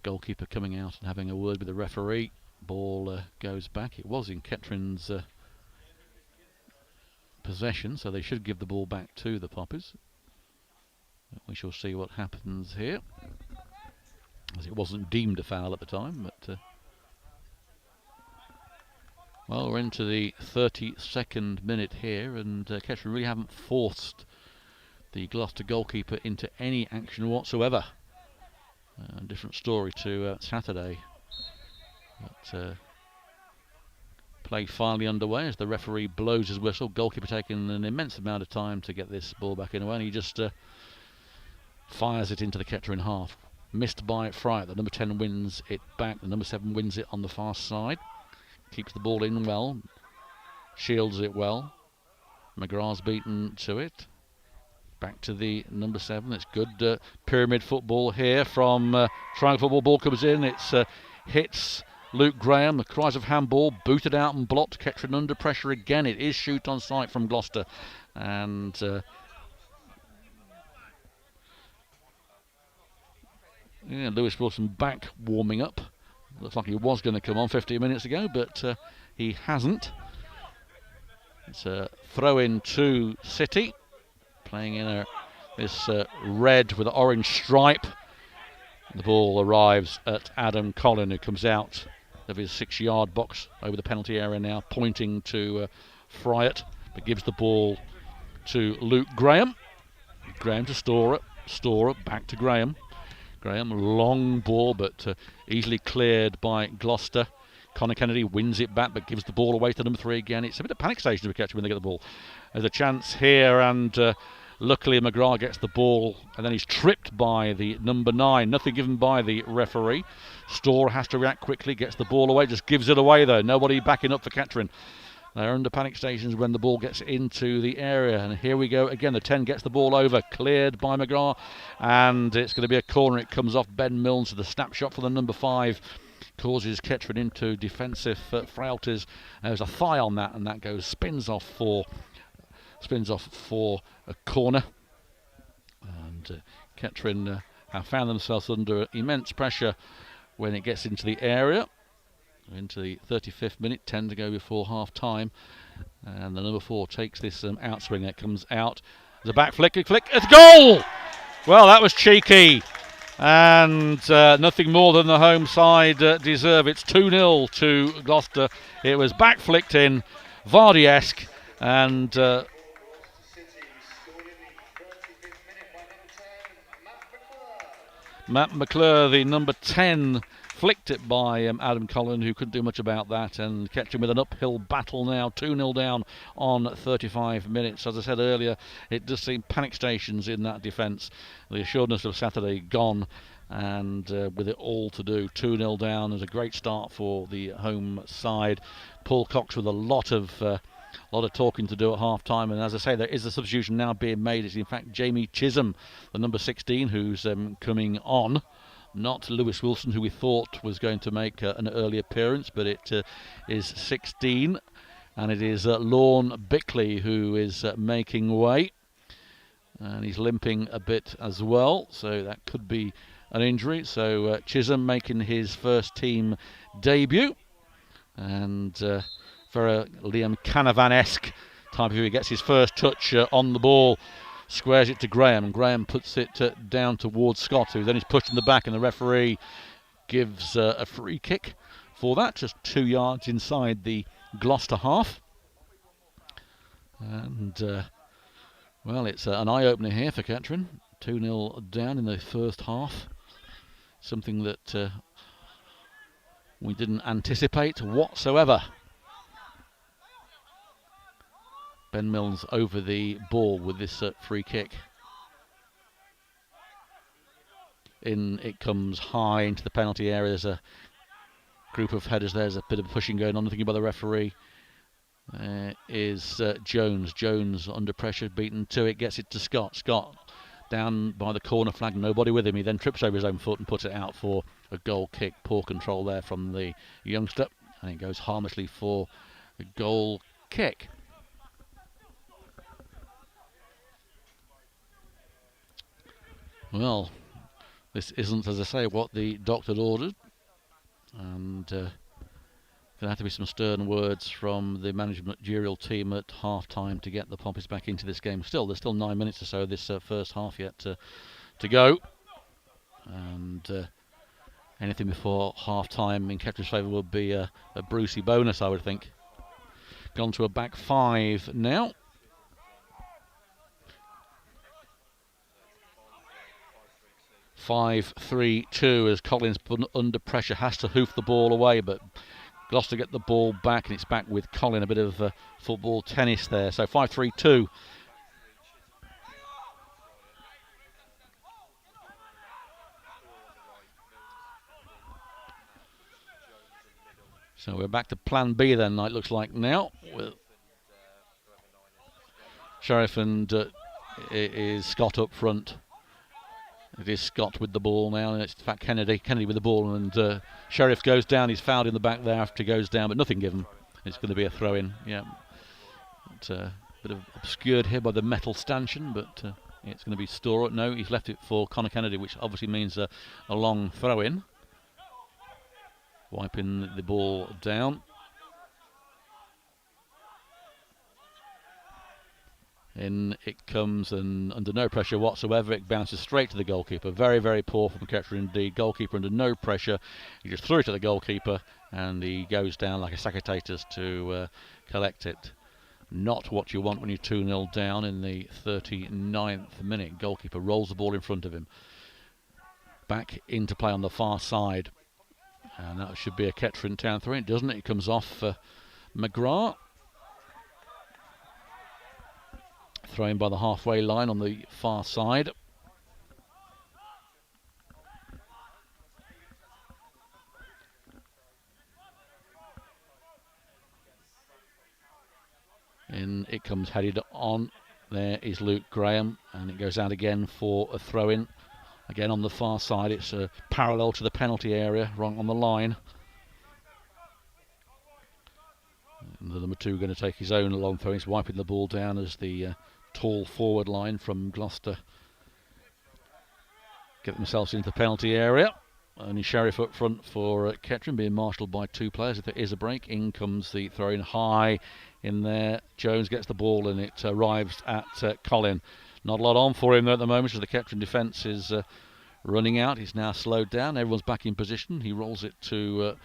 Goalkeeper coming out and having a word with the referee. Ball goes back. It was in Kettering's possession, so they should give the ball back to the Poppers. We shall see what happens here, as it wasn't deemed a foul at the time. But well, we're into the 32nd minute here, and Kettering really haven't forced the Gloucester goalkeeper into any action whatsoever. Different story to Saturday. But play finally underway as the referee blows his whistle. Goalkeeper taking an immense amount of time to get this ball back in away, and he just fires it into the Kettering half. Missed by Fright. The number 10 wins it back. The number 7 wins it on the far side. Keeps the ball in well. Shields it well. McGrath's beaten to it. Back to the number 7. It's good pyramid football here from triangle football. Ball comes in. It's hits Luke Graham. The cries of handball. Booted out and blocked. Kettering under pressure again. It is shoot on sight from Gloucester. And yeah, Lewis Wilson back warming up. Looks like he was going to come on 15 minutes ago, but he hasn't. It's a throw-in to City, playing in this red with an orange stripe. The ball arrives at Adam Collin, who comes out of his 6-yard box over the penalty area now, pointing to Friat, but gives the ball to Luke Graham. Graham to Storer. Storer back to Graham. Graham, long ball, but easily cleared by Gloucester. Connor Kennedy wins it back, but gives the ball away to number 3 again. It's a bit of panic station to catch when they get the ball. There's a chance here, and luckily McGrath gets the ball, and then he's tripped by the number 9. Nothing given by the referee. Storer has to react quickly, gets the ball away, just gives it away though. Nobody backing up for Kettering. They're under panic stations when the ball gets into the area. And here we go again. The 10 gets the ball over. Cleared by McGrath. And it's going to be a corner. It comes off Ben Milnes. The snapshot for the number 5 causes Kettering into defensive frailties. There's a thigh on that. And that goes, spins off for a corner. And Kettering have found themselves under immense pressure when it gets into the area. Into the 35th minute, 10 to go before half time, and the number 4 takes this outswing. It comes out. There's a back flick, it's a goal! Well, that was cheeky. And nothing more than the home side deserve. It's 2-0 to Gloucester. It was back flicked in, Vardy-esque, and Matt McClure, the number 10, flicked it by Adam Collin, who couldn't do much about that, and Kettering with an uphill battle now, 2-0 down on 35 minutes. As I said earlier, it does seem panic stations in that defence. The assuredness of Saturday gone, and with it all to do, 2-0 down is a great start for the home side. Paul Cox with a lot of talking to do at half time, and as I say, there is a substitution now being made. It's in fact Jamie Chisholm, the number 16, who's coming on, not Lewis Wilson, who we thought was going to make an early appearance, but it is 16, and it is Lorne Bickley who is making way, and he's limping a bit as well, so that could be an injury. So Chisholm making his first team debut, and very Liam Canavan-esque type of who he gets his first touch on the ball, squares it to Graham, and Graham puts it down towards Scott, who then is pushed in the back, and the referee gives a free kick for that, just 2 yards inside the Gloucester half. And well, it's an eye-opener here for Kettering, 2-0 down in the first half, something that we didn't anticipate whatsoever. Ben Mills over the ball with this free kick. In it comes high into the penalty area. There's a group of headers. There's a bit of pushing going on. Nothing by the referee. Is Jones. Jones under pressure, beaten to it, gets it to Scott. Scott down by the corner flag, nobody with him. He then trips over his own foot and puts it out for a goal kick. Poor control there from the youngster, and it goes harmlessly for a goal kick. Well, this isn't, as I say, what the doctor had ordered, and going to have to be some stern words from the managerial team at half-time to get the Poppies back into this game. There's still 9 minutes or so of this first half yet to go, and anything before half-time in Kettering's favour would be a Brucey bonus, I would think. Gone to a back five now. 5-3-2 as Collins put under pressure, has to hoof the ball away, but Gloucester get the ball back, and it's back with Colin. A bit of football tennis there. So 5-3-2. So we're back to plan B then, it looks like now, with Sheriff and is Scott up front. It is Scott with the ball now, and it's in fact Kennedy with the ball, and Sheriff goes down. He's fouled in the back there after he goes down, but nothing given. It's going to be a throw-in. Yeah, it's a bit of obscured here by the metal stanchion, but it's going to be Storrow. No, he's left it for Connor Kennedy, which obviously means a long throw-in. Wiping the ball down. In it comes, and under no pressure whatsoever, it bounces straight to the goalkeeper. Very, very poor from Kettering indeed. Goalkeeper under no pressure. He just threw it to the goalkeeper, and he goes down like a sack of taters to collect it. Not what you want when you're 2-0 down in the 39th minute. Goalkeeper rolls the ball in front of him. Back into play on the far side. And that should be a Kettering Town throw-in, doesn't it? It comes off McGrath. Thrown by the halfway line on the far side. In it comes headed on. There is Luke Graham, and it goes out again for a throw-in. Again on the far side, it's parallel to the penalty area, wrong on the line. And the number 2 going to take his own long throw. He's wiping the ball down as the tall forward line from Gloucester get themselves into the penalty area. Only Sheriff up front for Kettering, being marshalled by 2 players. If there is a break, in comes the throw-in high in there. Jones gets the ball, and it arrives at Colin. Not a lot on for him at the moment, as the Kettering defence is running out. He's now slowed down. Everyone's back in position. He rolls it to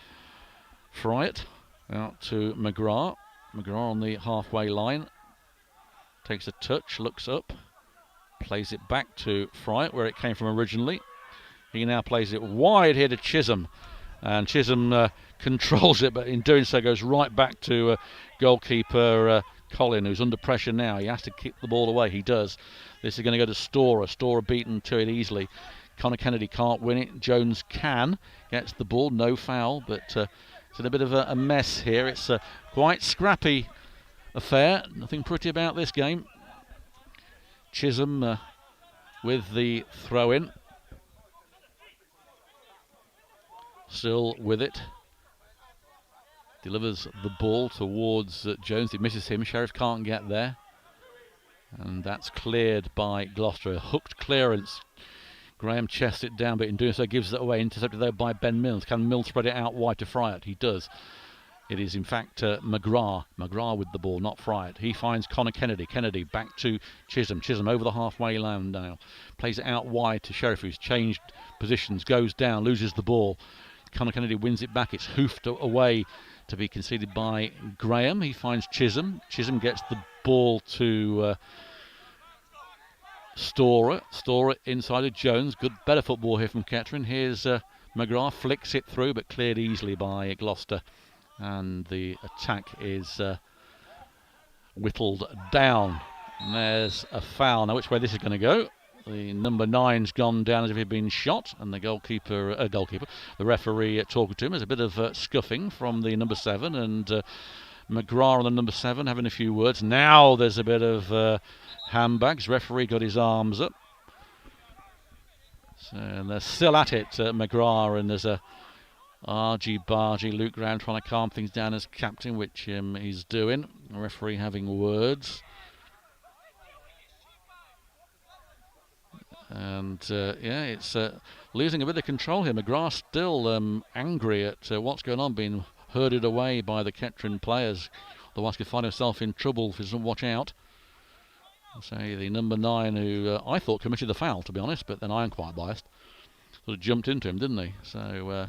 Fryatt, out to McGrath. McGrath on the halfway line. Takes a touch, looks up, plays it back to Fryatt where it came from originally. He now plays it wide here to Chisholm. And Chisholm controls it, but in doing so goes right back to goalkeeper Colin, who's under pressure now. He has to kick the ball away. He does. This is going to go to Storer. Storer beaten to it easily. Connor Kennedy can't win it. Jones can. Gets the ball. No foul, but it's in a bit of a mess here. It's a quite scrappy affair. Nothing pretty about this game. Chisholm with the throw-in. Still with it. Delivers the ball towards Jones. He misses him. Sheriff can't get there. And that's cleared by Gloucester. A hooked clearance. Graham chests it down, but in doing so gives it away. Intercepted though by Ben Mills. Can Mills spread it out wide to Fryatt? He does. It is in fact McGrath. McGrath with the ball, not Fryatt. He finds Connor Kennedy. Kennedy back to Chisholm. Chisholm over the halfway line now. Plays it out wide to Sheriff, who's changed positions. Goes down, loses the ball. Connor Kennedy wins it back. It's hoofed away to be conceded by Graham. He finds Chisholm. Chisholm gets the ball to Storer. Storer inside of Jones. Good, better football here from Kettering. Here's McGrath. Flicks it through, but cleared easily by Gloucester. And the attack is whittled down. And there's a foul. Now, which way this is going to go? The number 9's gone down as if he'd been shot, and the the referee talking to him. There's a bit of scuffing from the number 7, and McGrath on the number 7 having a few words. Now there's a bit of handbags. Referee got his arms up. So, and they're still at it, McGrath, and there's a argy-bargy Luke Graham trying to calm things down as captain, which he's doing. The referee having words. And yeah, it's losing a bit of control here. McGrath still angry at what's going on, being herded away by the Kettering players. Otherwise, could find himself in trouble if he doesn't watch out. So the number 9, who I thought committed the foul, to be honest, but then I am quite biased. Sort of jumped into him, didn't he? So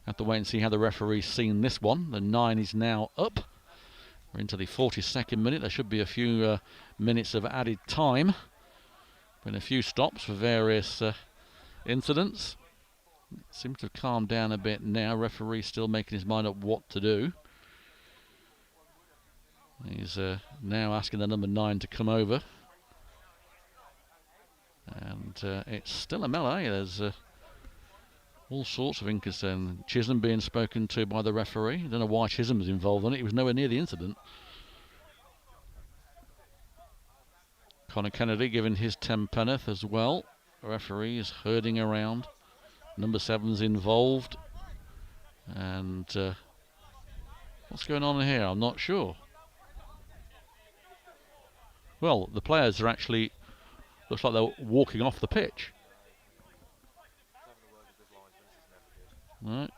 have to wait and see how the referee's seen this one. The 9 is now up. We're into the 42nd minute. There should be a few minutes of added time. Been a few stops for various incidents. Seems to have calmed down a bit now. Referee still making his mind up what to do. He's now asking the number 9 to come over. And it's still a melee. There's all sorts of inconcern. Chisholm being spoken to by the referee. I don't know why Chisholm was involved in it. He was nowhere near the incident. Connor Kennedy giving his 10 penneth as well. The referee is herding around. Number 7's involved. And what's going on here? I'm not sure. Well, the players are actually, looks like they're walking off the pitch. Right.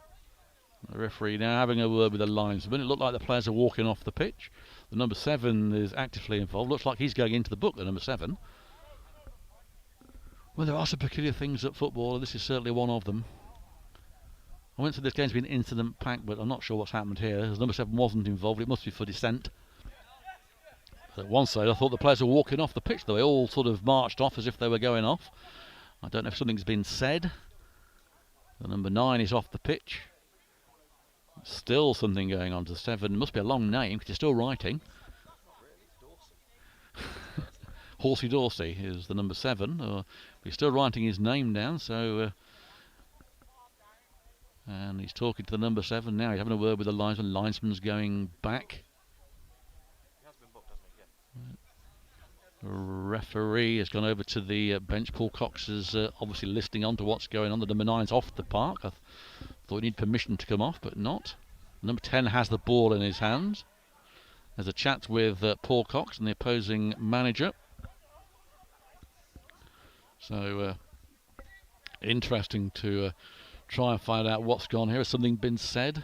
The referee now having a word with the linesman. It looked like the players are walking off the pitch. The number 7 is actively involved. Looks like he's going into the book, the number 7. Well, there are some peculiar things at football, and this is certainly one of them. I went to this game's been incident packed, but I'm not sure what's happened here. As number 7 wasn't involved, it must be for dissent. But at one side, I thought the players were walking off the pitch, though. They all sort of marched off as if they were going off. I don't know if something's been said. The number 9 is off the pitch. Still something going on to the 7. Must be a long name because he's still writing. Horsey Dorsey is the number 7. He's still writing his name down. So, and he's talking to the number 7 now. He's having a word with the linesman. Linesman's going back. The referee has gone over to the bench. Paul Cox is obviously listening on to what's going on. The number 9's off the park. I thought he needed permission to come off, but not. Number 10 has the ball in his hands. There's a chat with Paul Cox and the opposing manager. So interesting to try and find out what's gone here. Has something been said?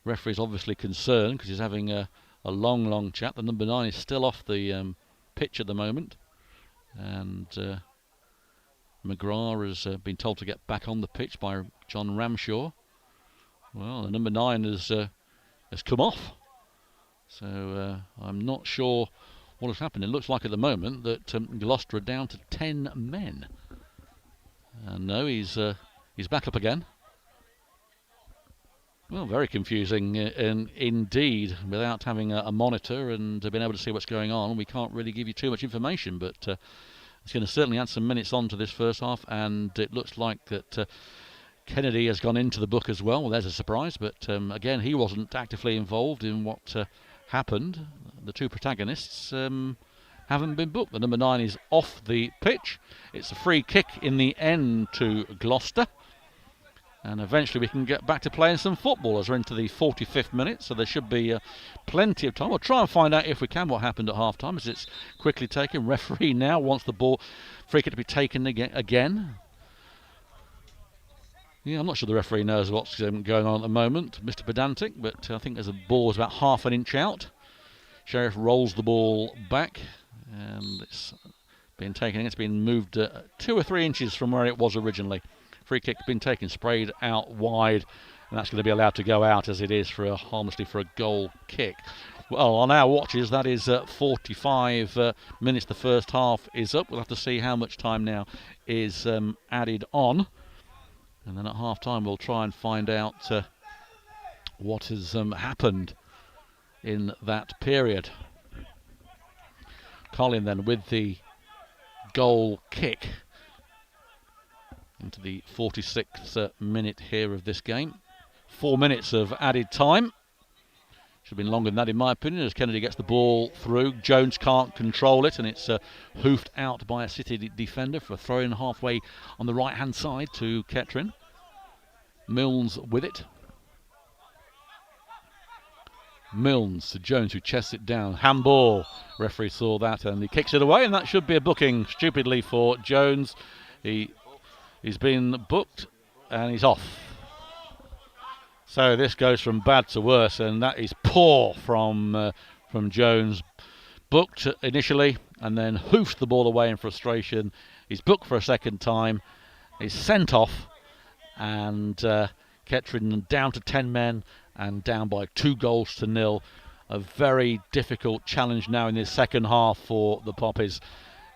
Referee's obviously concerned because he's having a long chat. The number 9 is still off the pitch at the moment, and McGrath has been told to get back on the pitch by John Ramshaw. Well, the number 9 has come off. So I'm not sure what has happened. It looks like at the moment that Gloucester are down to 10 men. And no, he's back up again. Well, very confusing indeed. Without having a monitor and being able to see what's going on, we can't really give you too much information. But it's going to certainly add some minutes on to this first half, and it looks like that Kennedy has gone into the book as well. Well, there's a surprise, but again, he wasn't actively involved in what happened. The two protagonists haven't been booked. The number 9 is off the pitch. It's a free kick in the end to Gloucester. And eventually we can get back to playing some football as we're into the 45th minute, so there should be plenty of time. We'll try and find out if we can what happened at half-time, as it's quickly taken. Referee now wants the ball, free kick to be taken again. Yeah, I'm not sure the referee knows what's going on at the moment, Mr. Pedantic, but I think there's a ball about half an inch out. Sheriff rolls the ball back, and it's been taken. It's been moved 2 or 3 inches from where it was originally. Free kick been taken, sprayed out wide, and that's going to be allowed to go out as it is harmlessly for a goal kick. Well, on our watches, that is 45 minutes. The first half is up. We'll have to see how much time now is added on. And then at half-time, we'll try and find out what has happened in that period. Colin then with the goal kick into the 46th minute here of this game. 4 minutes of added time. Should have been longer than that in my opinion, as Kennedy gets the ball through. Jones can't control it, and it's hoofed out by a City defender for a throw-in halfway on the right-hand side to Kettering. Milnes with it. Milnes to Jones, who chests it down. Handball. Referee saw that and he kicks it away, and that should be a booking, stupidly, for Jones. He's been booked and he's off. So this goes from bad to worse, and that is poor from Jones. Booked initially and then hoofed the ball away in frustration. He's booked for a second time. He's sent off, and Kettering down to 10 men and down by 2-0. A very difficult challenge now in this second half for the Poppies,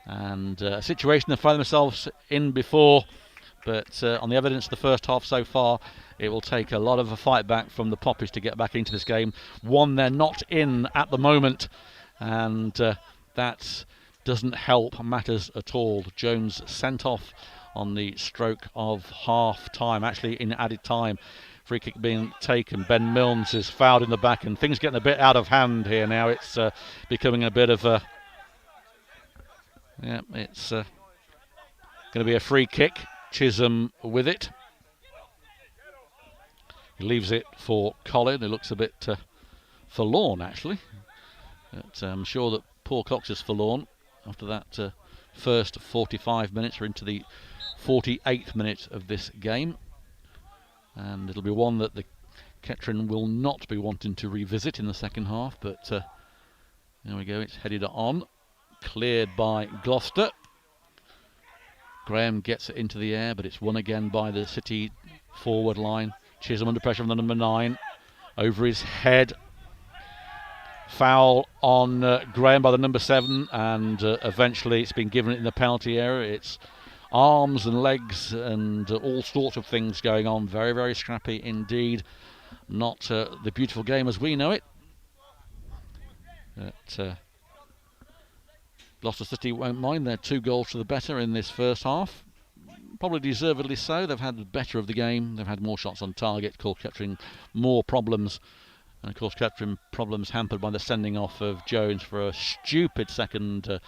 and a situation they find themselves in before. But on the evidence of the first half so far, it will take a lot of a fight back from the Poppies to get back into this game. One they're not in at the moment, and that doesn't help matters at all. Jones sent off on the stroke of half-time, actually in added time. Free kick being taken. Ben Milnes is fouled in the back, and things getting a bit out of hand here now. It's becoming a bit of a... Yeah, it's going to be a free kick. Chisholm with it. He leaves it for Colin, who looks a bit forlorn, actually. But I'm sure that Paul Cox is forlorn after that first 45 minutes. We're into the 48th minute of this game. And it'll be one that the Kettering will not be wanting to revisit in the second half. But there we go, it's headed on. Cleared by Gloucester. Graham gets it into the air, but it's won again by the City forward line. Chisholm under pressure from the number 9. Over his head. Foul on Graham by the number 7, and eventually it's been given in the penalty area. It's arms and legs and all sorts of things going on. Very, very scrappy indeed. Not the beautiful game as we know it. But Gloucester City won't mind. They're 2 goals to the better in this first half. Probably deservedly so. They've had the better of the game. They've had more shots on target. Of course, Kettering more problems. And of course, Kettering problems hampered by the sending off of Jones for a stupid second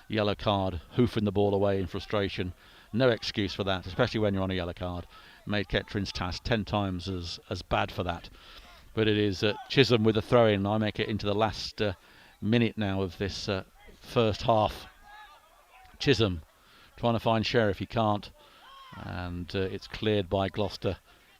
yellow card, hoofing the ball away in frustration. No excuse for that, especially when you're on a yellow card. Made Kettering's task 10 times as bad for that. But it is Chisholm with a throw-in. I make it into the last minute now of this first half. Chisholm trying to find Sheriff, he can't, and it's cleared by Gloucester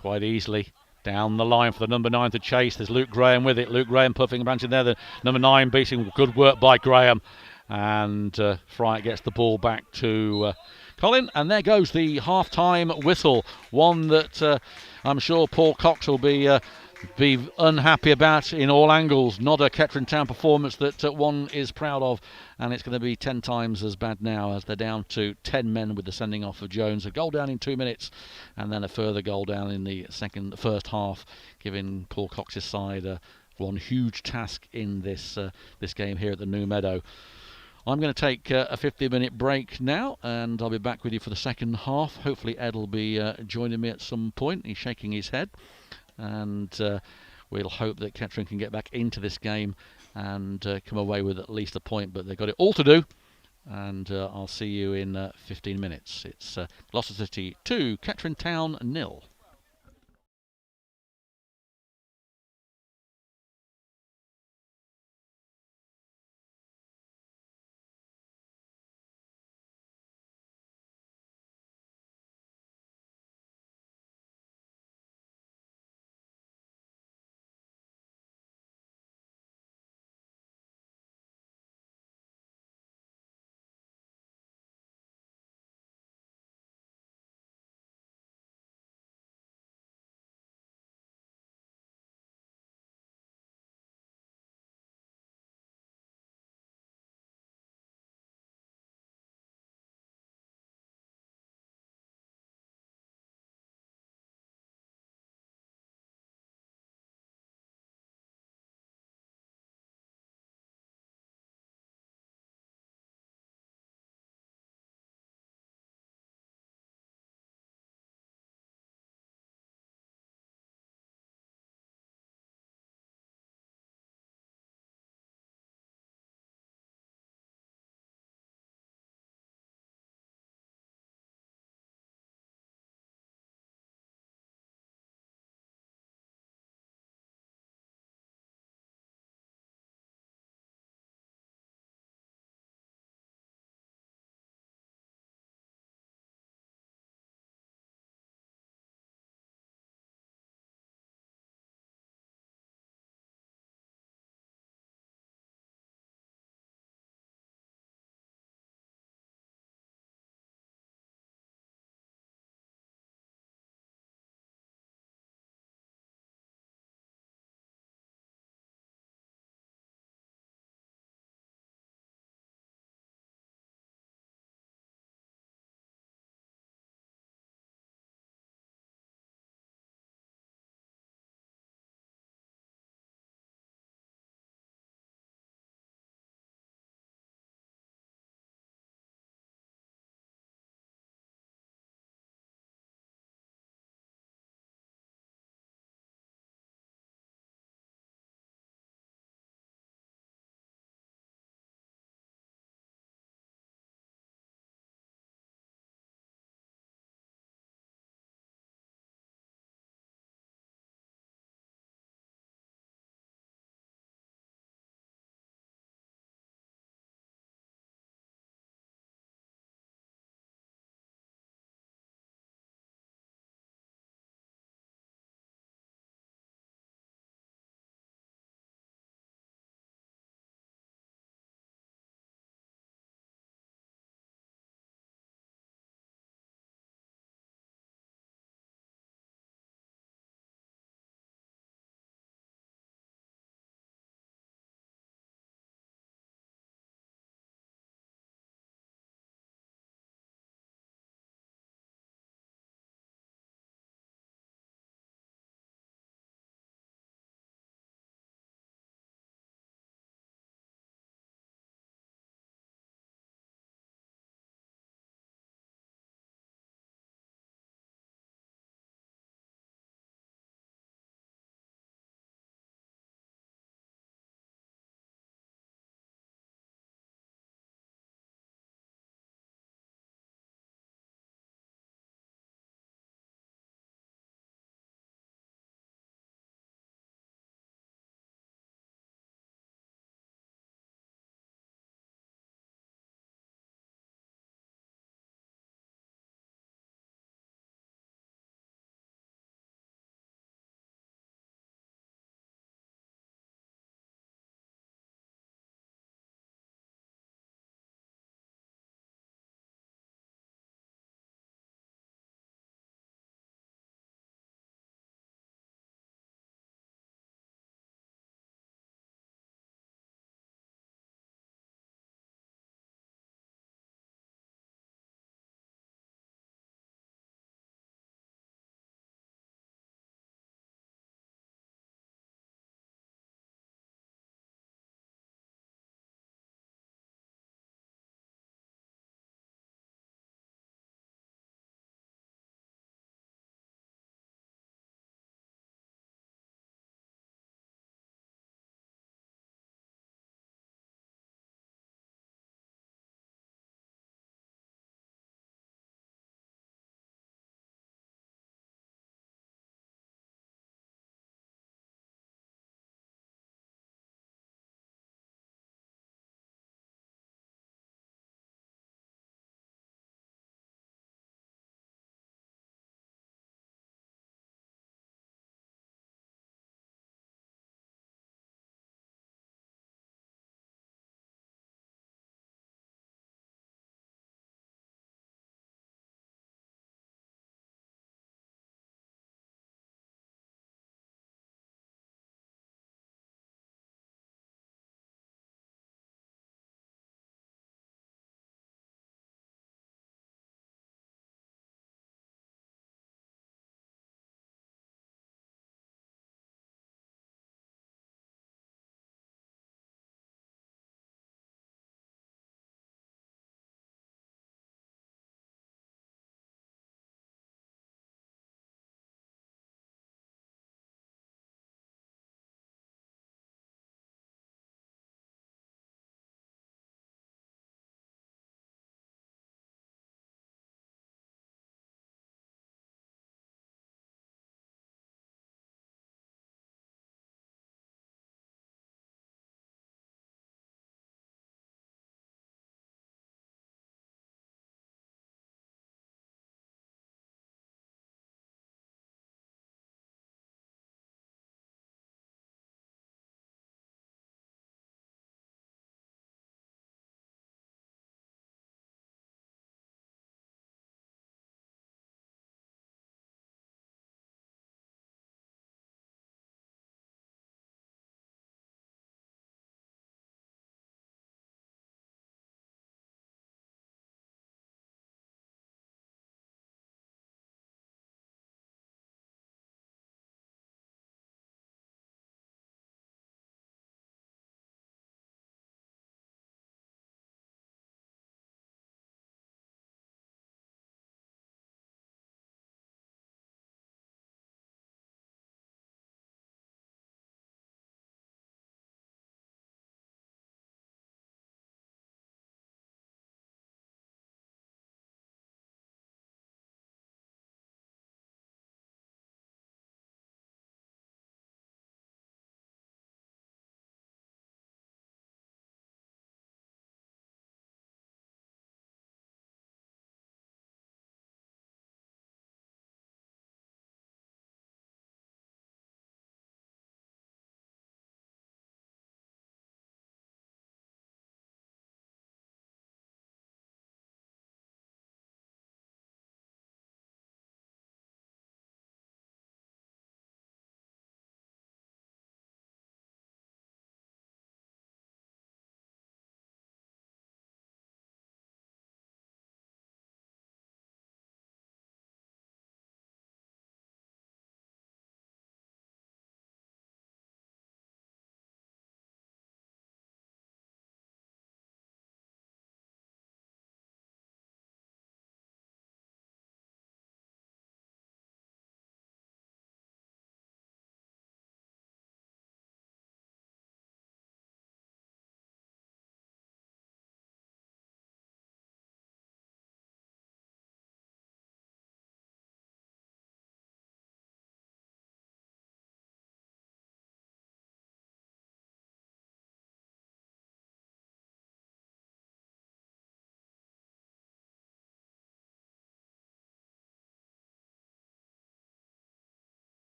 quite easily. Down the line for the number 9 to chase. There's Luke Graham with it. Luke Graham puffing and branching there. The number 9 beating. Good work by Graham, and Fright gets the ball back to Colin, and there goes the half-time whistle. One that I'm sure Paul Cox will be unhappy about in all angles. Not a Kettering Town performance that one is proud of, and it's going to be 10 times as bad now as they're down to 10 men with the sending off of Jones. A goal down in 2 minutes, and then a further goal down in the first half, giving Paul Cox's side one huge task in this game here at the New Meadow. I'm going to take a 50-minute break now, and I'll be back with you for the second half. Hopefully Ed will be joining me at some point. He's shaking his head, and we'll hope that Kettering can get back into this game and come away with at least a point, but they've got it all to do, and I'll see you in 15 minutes. It's Gloucester City 2, Kettering Town 0.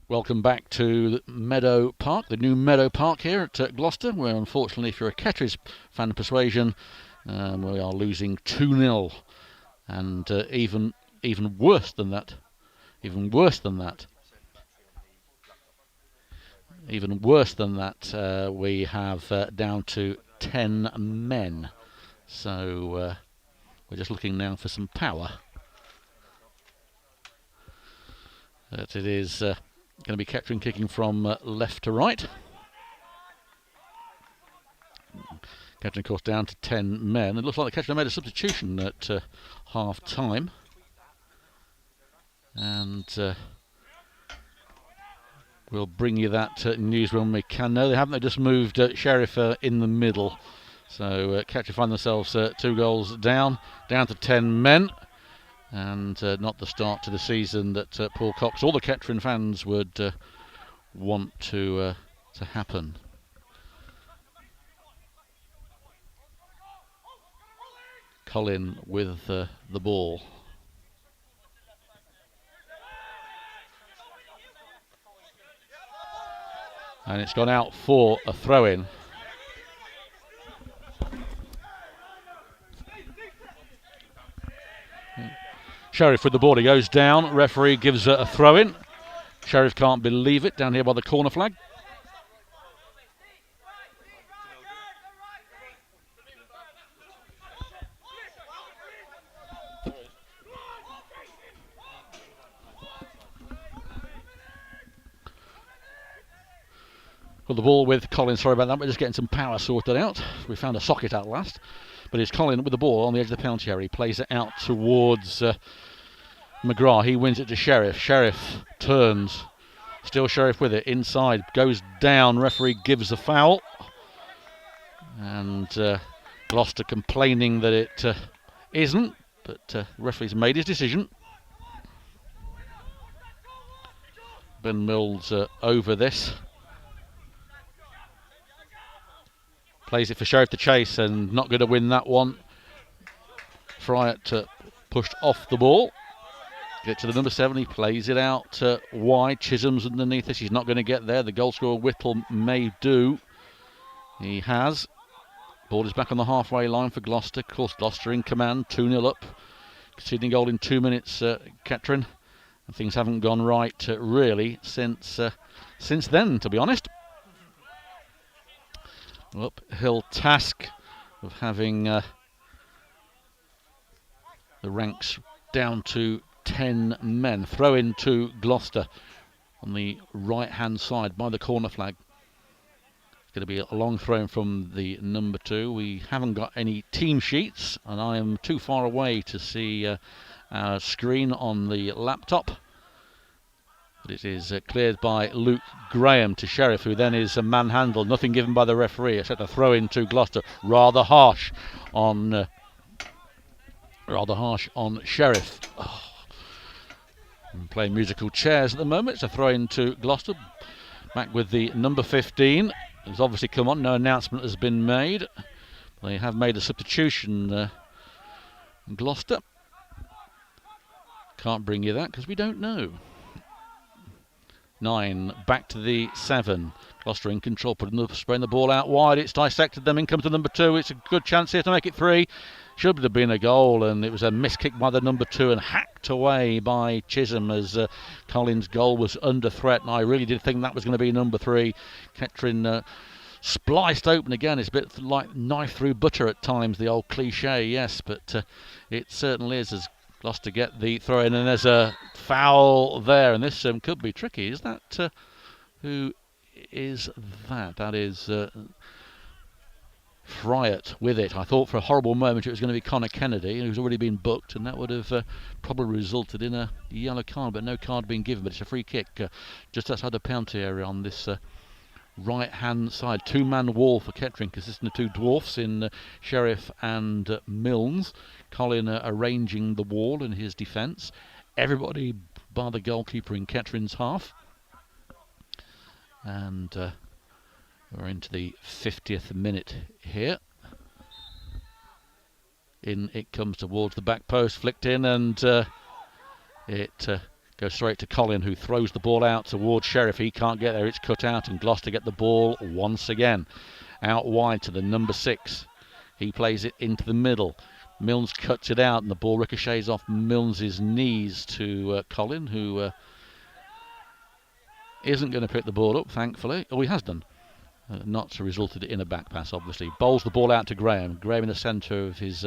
Welcome back to Meadow Park, the new Meadow Park here at Gloucester, where unfortunately, if you're a Kettering fan persuasion, we are losing 2-0, and even worse than that, we have down to 10 men. So we're just looking now for some power. That it is going to be Kettering kicking from left to right. Kettering, of course, down to 10 men. It looks like the Kettering made a substitution at half time. And we'll bring you that news when we can. No, they haven't. They just moved Sheriff in the middle. So Kettering find themselves 2 goals down to 10 men. And not the start to the season that Paul Cox or the Kettering fans would want to happen. Colin with the ball. And it's gone out for a throw-in. Sheriff with the ball, he goes down, referee gives a throw-in. Sheriff can't believe it, down here by the corner flag. Well, the ball with Colin, sorry about that, we're just getting some power sorted out. We found a socket at last. But it's Colin with the ball on the edge of the penalty area. He plays it out towards McGrath. He wins it to Sheriff. Sheriff turns. Still Sheriff with it. Inside. Goes down. Referee gives a foul. And Gloucester complaining that it isn't. But referee's made his decision. Ben Mills over this. Plays it for Sheriff to chase and not going to win that one. Fryatt pushed off the ball. Get to the number 7. He plays it out wide. Chisholm's underneath this. He's not going to get there. The goal scorer Whittle may do. He has. Ball is back on the halfway line for Gloucester. Of course, Gloucester in command. 2-0 up. Conceding goal in 2 minutes, Kettering. And things haven't gone right really since then, to be honest. Uphill task of having the ranks down to 10 men. Throw in to Gloucester on the right hand side by the corner flag. It's going to be a long throw in from the number 2. We haven't got any team sheets and I am too far away to see our screen on the laptop. But it is cleared by Luke Graham to Sheriff, who then is manhandled. Nothing given by the referee except a throw in to Gloucester. Rather harsh on Sheriff. Oh. I'm playing musical chairs at the moment. It's a throw in to Gloucester. Back with the number 15. It's obviously come on. No announcement has been made. They have made a substitution. Gloucester. Can't bring you that because we don't know. 9 back to the 7. Gloucester in control, spraying the ball out wide. It's dissected them. In comes the number 2. It's a good chance here to make it 3. Should have been a goal, and it was a miss kick by the number 2 and hacked away by Chisholm as Colin's goal was under threat. And I really did think that was going to be number 3. Kettering spliced open again. It's a bit like knife through butter at times, the old cliche, yes, but it certainly is as Gloucester get the throw in, and there's a foul there, and this could be tricky. Is that who is that? That is Fryatt with it. I thought for a horrible moment it was going to be Connor Kennedy, who's already been booked, and that would have probably resulted in a yellow card, but no card being given. But it's a free kick just outside the penalty area on this right hand side. 2-man wall for Kettering, consisting of 2 dwarfs in Sheriff and Milnes. Colin arranging the wall in his defence. Everybody bar the goalkeeper in Kettering's half. And we're into the 50th minute here. In it comes towards the back post, flicked in, and it Goes straight to Colin, who throws the ball out towards Sheriff. He can't get there, it's cut out, and Gloucester get the ball once again. Out wide to the number 6. He plays it into the middle. Milnes cuts it out, and the ball ricochets off Milnes' knees to Colin, who isn't going to pick the ball up, thankfully. Oh, he has done. Not resulted in a back pass, obviously. Bowls the ball out to Graham. Graham in the centre of his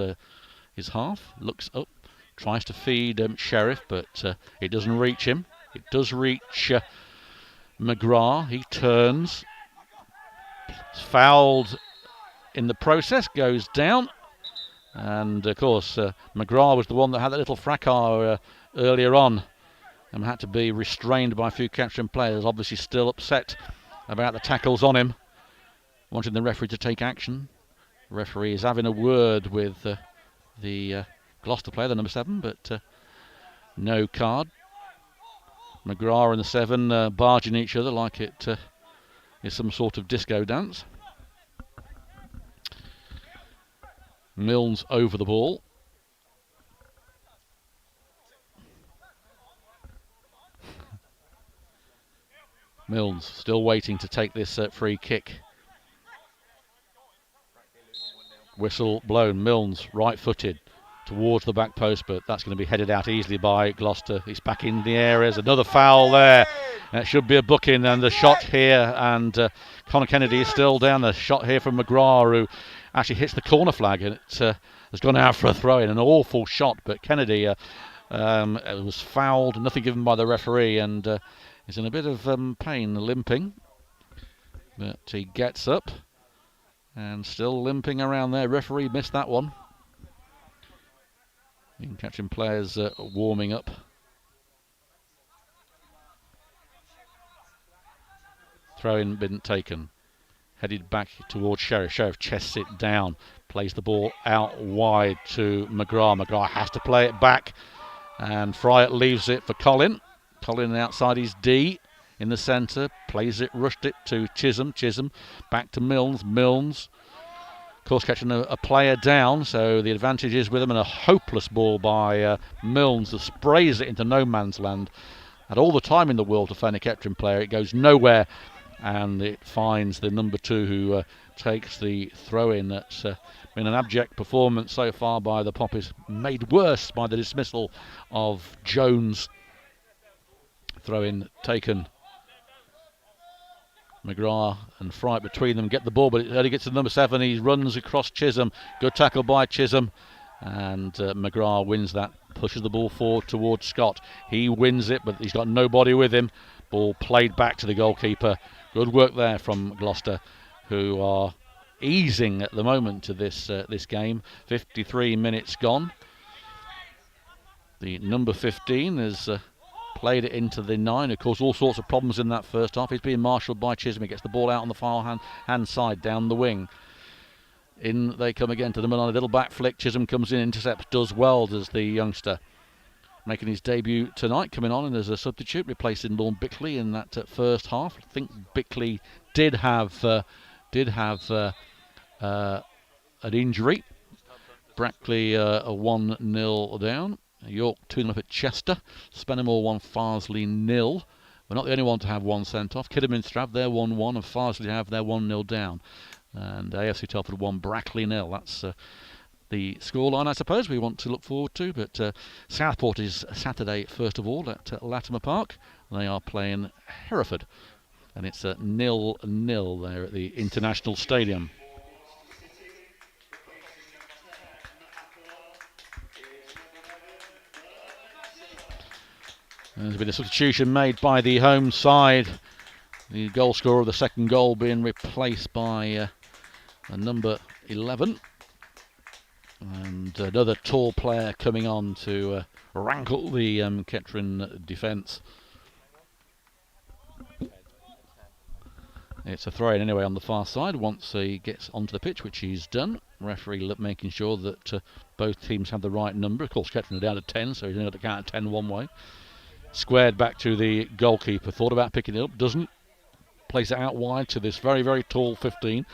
half. Looks up. Tries to feed Sheriff, but it doesn't reach him. It does reach McGrath. He turns. It's fouled in the process. Goes down. And, of course, McGrath was the one that had that little fracas earlier on and had to be restrained by a few Kettering players. Obviously still upset about the tackles on him. Wanting the referee to take action. The referee is having a word with the Gloucester player, the number 7, but no card. McGrath and the 7 barging each other like it is some sort of disco dance. Milnes over the ball. Milnes still waiting to take this free kick. Whistle blown. Milnes right-footed towards the back post, but that's going to be headed out easily by Gloucester. He's back in the area. There's another foul there. It should be a booking, and the shot here, and Conor Kennedy is still down. The shot here from McGrath, who actually hits the corner flag, and it has gone out for a throw-in. An awful shot, but Kennedy was fouled, nothing given by the referee, and is in a bit of pain, limping. But he gets up, and still limping around there. Referee missed that one. You can catch him players warming up. Throw-in been taken. Headed back towards Sheriff. Sheriff chests it down. Plays the ball out wide to McGrath. McGrath has to play it back. And Fryatt leaves it for Colin. Colin outside his D in the centre. Plays it, rushed it to Chisholm. Chisholm back to Milnes. Milnes, of course, catching a player down. So the advantage is with him. And a hopeless ball by Milnes that sprays it into no man's land. Had all the time in the world to find a Kettering player. It goes nowhere. And it finds the number 2 who takes the throw-in. That's been an abject performance so far by the Poppies, made worse by the dismissal of Jones. Throw-in taken. McGrath and Fryatt between them get the ball, but it only gets to number 7. He runs across Chisholm. Good tackle by Chisholm. And McGrath wins that, pushes the ball forward towards Scott. He wins it, but he's got nobody with him. Ball played back to the goalkeeper. Good work there from Gloucester, who are easing at the moment to this game. 53 minutes gone. The number 15 has played it into the 9. Of course, all sorts of problems in that first half. He's being marshalled by Chisholm. He gets the ball out on the far hand side down the wing. In they come again to the middle on a little back flick. Chisholm comes in, intercepts, does well, does the youngster. Making his debut tonight, coming on and as a substitute, replacing Lorne Bickley in that first half. I think Bickley did have an injury. Brackley a 1-0 down. York 2-0 up at Chester. Spennymoor 1, Farsley 0. We're not the only one to have one sent off. Kidderminster, they're 1-1, and Farsley have their 1-0 down. And AFC Telford 1, Brackley 0. That's the scoreline, I suppose, we want to look forward to. But Southport is Saturday, first of all, at Latimer Park. They are playing Hereford. And it's 0-0 there at the International Stadium. There's been a substitution made by the home side. The goal scorer of the second goal being replaced by a number 11. And another tall player coming on to rankle the Kettering defence. It's a throw-in anyway on the far side once he gets onto the pitch, which he's done. Referee making sure that both teams have the right number. Of course, Kettering are down to 10, so he's only got to count 10 one way. Squared back to the goalkeeper. Thought about picking it up, doesn't. Plays it out wide to this very, very tall 15.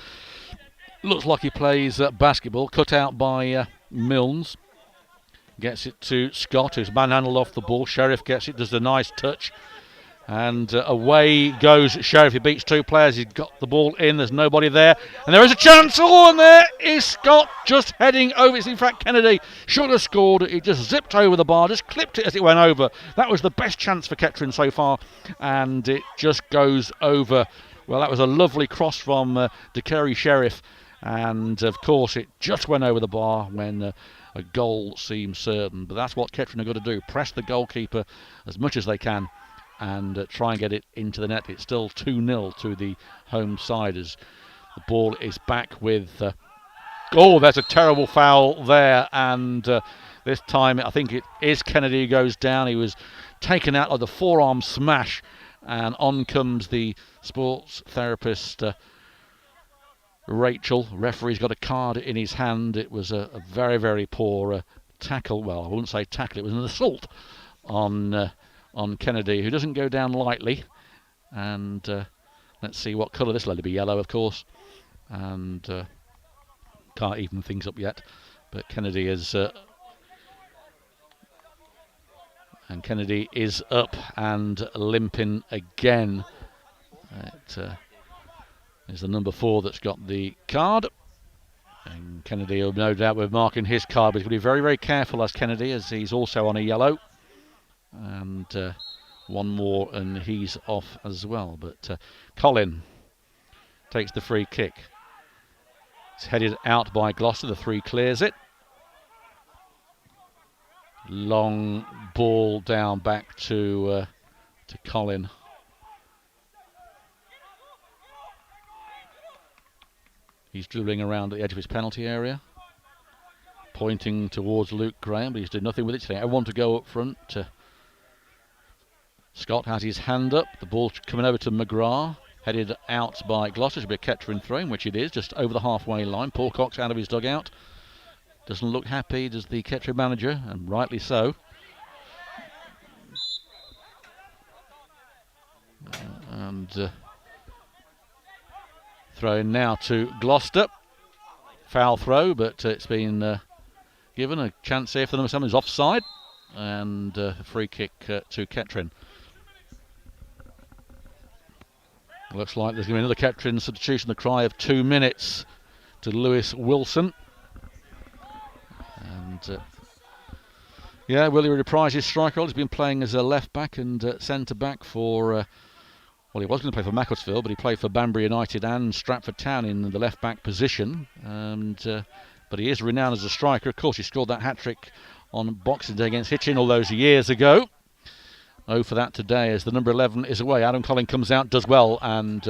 Looks like he plays basketball. Cut out by Milnes. Gets it to Scott, who's manhandled off the ball. Sheriff gets it, does a nice touch. And away goes Sheriff. He beats two players. He's got the ball in. There's nobody there. And there is a chance. Oh, and there is Scott just heading over. It's in fact Kennedy should have scored. He just zipped over the bar, just clipped it as it went over. That was the best chance for Kettering so far. And it just goes over. Well, that was a lovely cross from Kerry Sheriff. And of course, it just went over the bar when a goal seemed certain. But that's what Kettering have got to do. Press the goalkeeper as much as they can and try and get it into the net. It's still 2-0 to the home side as the ball is back with... oh, there's a terrible foul there. And this time I think it is Kennedy who goes down. He was taken out of the forearm smash. And on comes the sports therapist, Rachel. Referee's got a card in his hand. It was a very, very poor tackle. Well, I wouldn't say tackle. It was an assault on Kennedy, who doesn't go down lightly. And let's see what colour this will be. Yellow, of course. And can't even things up yet. But Kennedy is up and limping again. It is the number 4 that's got the card. And Kennedy will no doubt be marking his card, but he's going to be very, very careful as Kennedy, as he's also on a yellow. And one more and he's off as well. But Colin takes the free kick. It's headed out by Gloucester. The 3 clears it. Long ball down back to Colin. He's dribbling around at the edge of his penalty area, pointing towards Luke Graham, but he's doing nothing with it today. I want to go up front. Scott has his hand up. The ball coming over to McGrath, headed out by Gloucester. Should be a Kettering throw, which it is, just over the halfway line. Paul Cox out of his dugout. Doesn't look happy, does the Kettering manager, and rightly so. And throw now to Gloucester. Foul throw, but it's been given a chance here for them. Someone's offside. And a free kick to Kettering. Looks like there's going to be another Kettering substitution. The cry of 2 minutes to Lewis Wilson. And yeah, will he reprise his striker role? He's been playing as a left back and centre back for well, he was going to play for Macclesfield, but he played for Banbury United and Stratford Town in the left back position. And but he is renowned as a striker. Of course, he scored that hat-trick on Boxing Day against Hitchin all those years ago. Oh, for that today as the number 11 is away. Adam Collin comes out, does well, and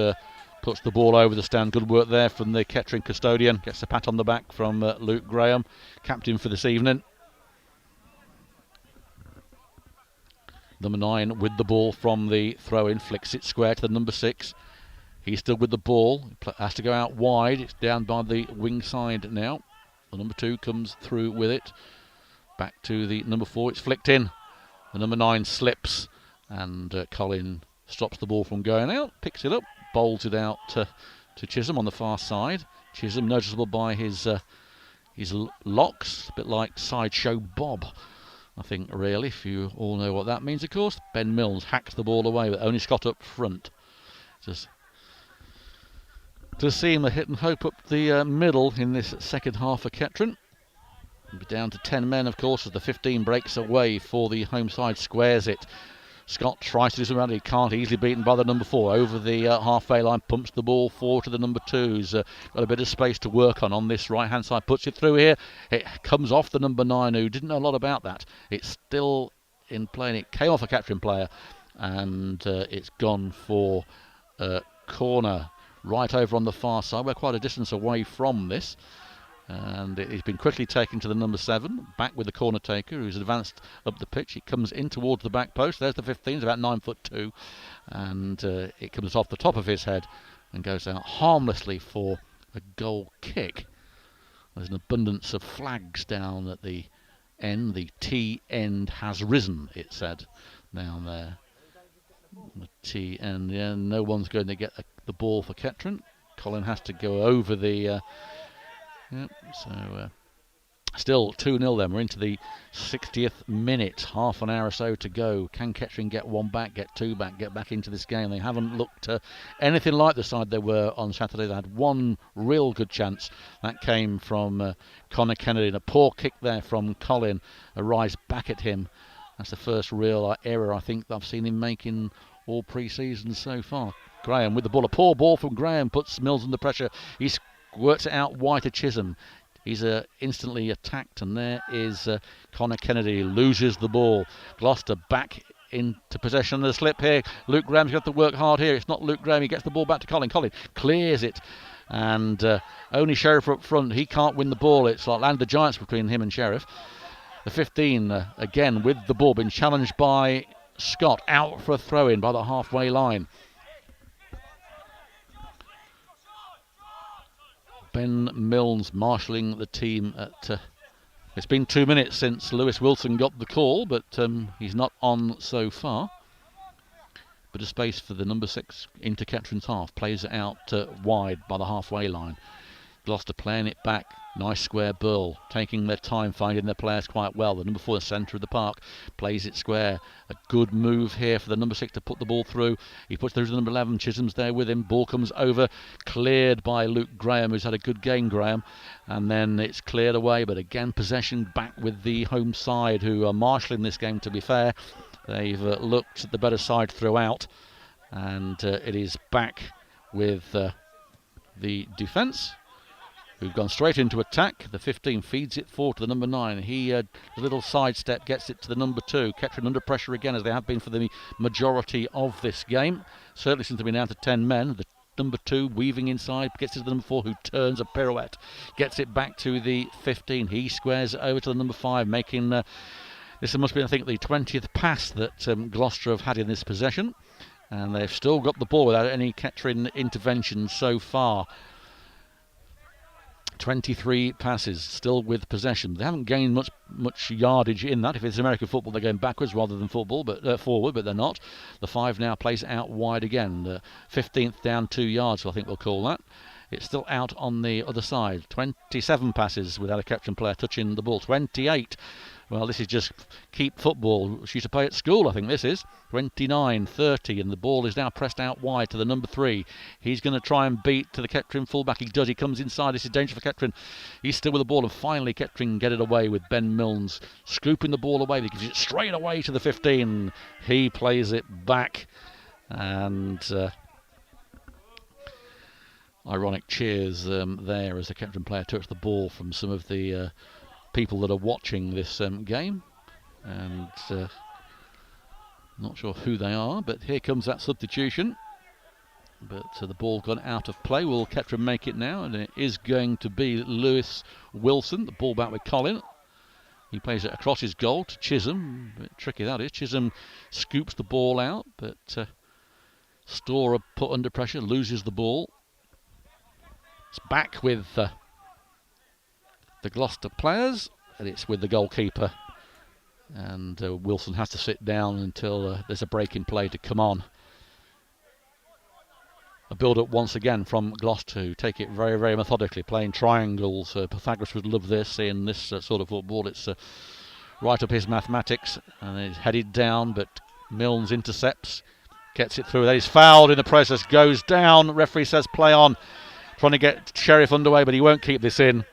puts the ball over the stand. Good work there from the Kettering custodian. Gets a pat on the back from Luke Graham, captain for this evening. Number 9 with the ball from the throw-in, flicks it square to the number 6. He's still with the ball, has to go out wide. It's down by the wing side now. The number 2 comes through with it. Back to the number 4, it's flicked in. The number 9 slips, and Colin stops the ball from going out, picks it up, bowls it out to Chisholm on the far side. Chisholm noticeable by his locks, a bit like Sideshow Bob, I think, really, if you all know what that means, of course. Ben Mills hacks the ball away, but only Scott up front. Just to see him a hit and hope up the middle in this second half for Kettering. We'll be down to 10 men, of course, as the 15 breaks away for the home side, squares it. Scott tries to do something around it. He can't, easily beaten by the number 4. Over the halfway line, pumps the ball forward to the number 2, who's got a bit of space to work on this right-hand side. Puts it through here. It comes off the number 9, who didn't know a lot about that. It's still in play, and it came off a Kettering player, and it's gone for corner right over on the far side. We're quite a distance away from this. And he's been quickly taken to the number 7, back with the corner taker, who's advanced up the pitch. He comes in towards the back post. There's the 15, he's about 9'2", and it comes off the top of his head and goes out harmlessly for a goal kick. There's an abundance of flags down at the end. The T end has risen, it said down there. The T end, yeah, no one's going to get the ball for Kettering. Colin has to go over the... Yep, so Still 2-0 then. We're into the 60th minute. Half an hour or so to go. Can Kettering get one back, get two back, get back into this game? They haven't looked anything like the side they were on Saturday. They had one real good chance. That came from Connor Kennedy. And a poor kick there from Colin. A rise back at him. That's the first real error I think I've seen him making all pre-season so far. Graham with the ball. A poor ball from Graham puts Mills under pressure. He squirts it out wide to Chisholm. He's instantly attacked, and there is Connor Kennedy, loses the ball. Gloucester back into possession of the slip here. Luke Graham's got to work hard here. It's not Luke Graham. He gets the ball back to Colin. Colin clears it, and only Sheriff up front. He can't win the ball. It's like land of giants between him and Sheriff. The 15 again with the ball, been challenged by Scott, out for a throw-in by the halfway line. Ben Milnes marshalling the team at... it's been 2 minutes since Lewis Wilson got the call, but he's not on so far. Bit of space for the number 6 into Kettering's half. Plays it out wide by the halfway line. Gloucester playing it back. Nice square Burl, taking their time, finding their players quite well. The number 4 centre of the park plays it square. A good move here for the number 6 to put the ball through. He puts through to the number 11. Chisholm's there with him. Ball comes over, cleared by Luke Graham, who's had a good game, Graham. And then it's cleared away, but again possession back with the home side, who are marshalling this game, to be fair. They've looked at the better side throughout. And it is back with the defence, who've gone straight into attack. The 15 feeds it forward to the number 9. He, a little sidestep, gets it to the number 2. Kettering under pressure again, as they have been for the majority of this game. Certainly since they've been down to 10 men. The number 2 weaving inside, gets it to the number 4, who turns a pirouette. Gets it back to the 15. He squares it over to the number 5, making... this must be, I think, the 20th pass that Gloucester have had in this possession. And they've still got the ball without any Kettering intervention so far. 23 passes, still with possession. They haven't gained much yardage in that. If it's American football, they're going backwards rather than football, but forward, but they're not. The 5 now plays it out wide again. The 15th down 2 yards, I think we'll call that. It's still out on the other side. 27 passes without a Kettering player touching the ball. 28. Well, this is just keep football. She used to play at school, I think this is. 29, 30, and the ball is now pressed out wide to the number 3. He's going to try and beat to the Kettering fullback. He does. He comes inside. This is danger for Kettering. He's still with the ball, and finally Kettering get it away with Ben Milnes scooping the ball away. He gives it straight away to the 15. He plays it back, and ironic cheers there as the Kettering player touched the ball from some of the people that are watching this game, and not sure who they are, but here comes that substitution. But the ball gone out of play. Will Kettering make it now? And it is going to be Lewis Wilson. The ball back with Colin. He plays it across his goal to Chisholm. A bit tricky that is. Chisholm scoops the ball out, but Storer put under pressure, loses the ball. It's back with the Gloucester players, and it's with the goalkeeper. And Wilson has to sit down until there's a break in play to come on. A build-up once again from Gloucester, who take it very, very methodically, playing triangles. Pythagoras would love this in this sort of football. It's right up his mathematics, and it's headed down, but Milnes intercepts, gets it through. That is fouled in the process, goes down. Referee says play on, trying to get Sheriff underway, but he won't keep this in.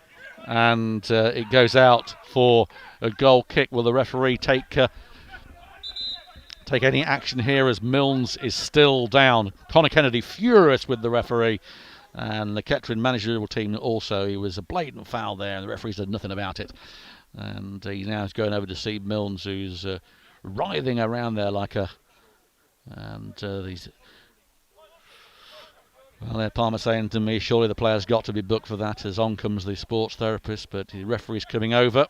And it goes out for a goal kick. Will the referee take any action here, as Milnes is still down? Connor Kennedy furious with the referee, and the Kettering managerial team also. He was a blatant foul there, and the referee said nothing about it. And he now is going over to see Milnes, who's writhing around there like a... And these... Well, they're Palmer saying to me, surely the player's got to be booked for that, as on comes the sports therapist, but the referee's coming over.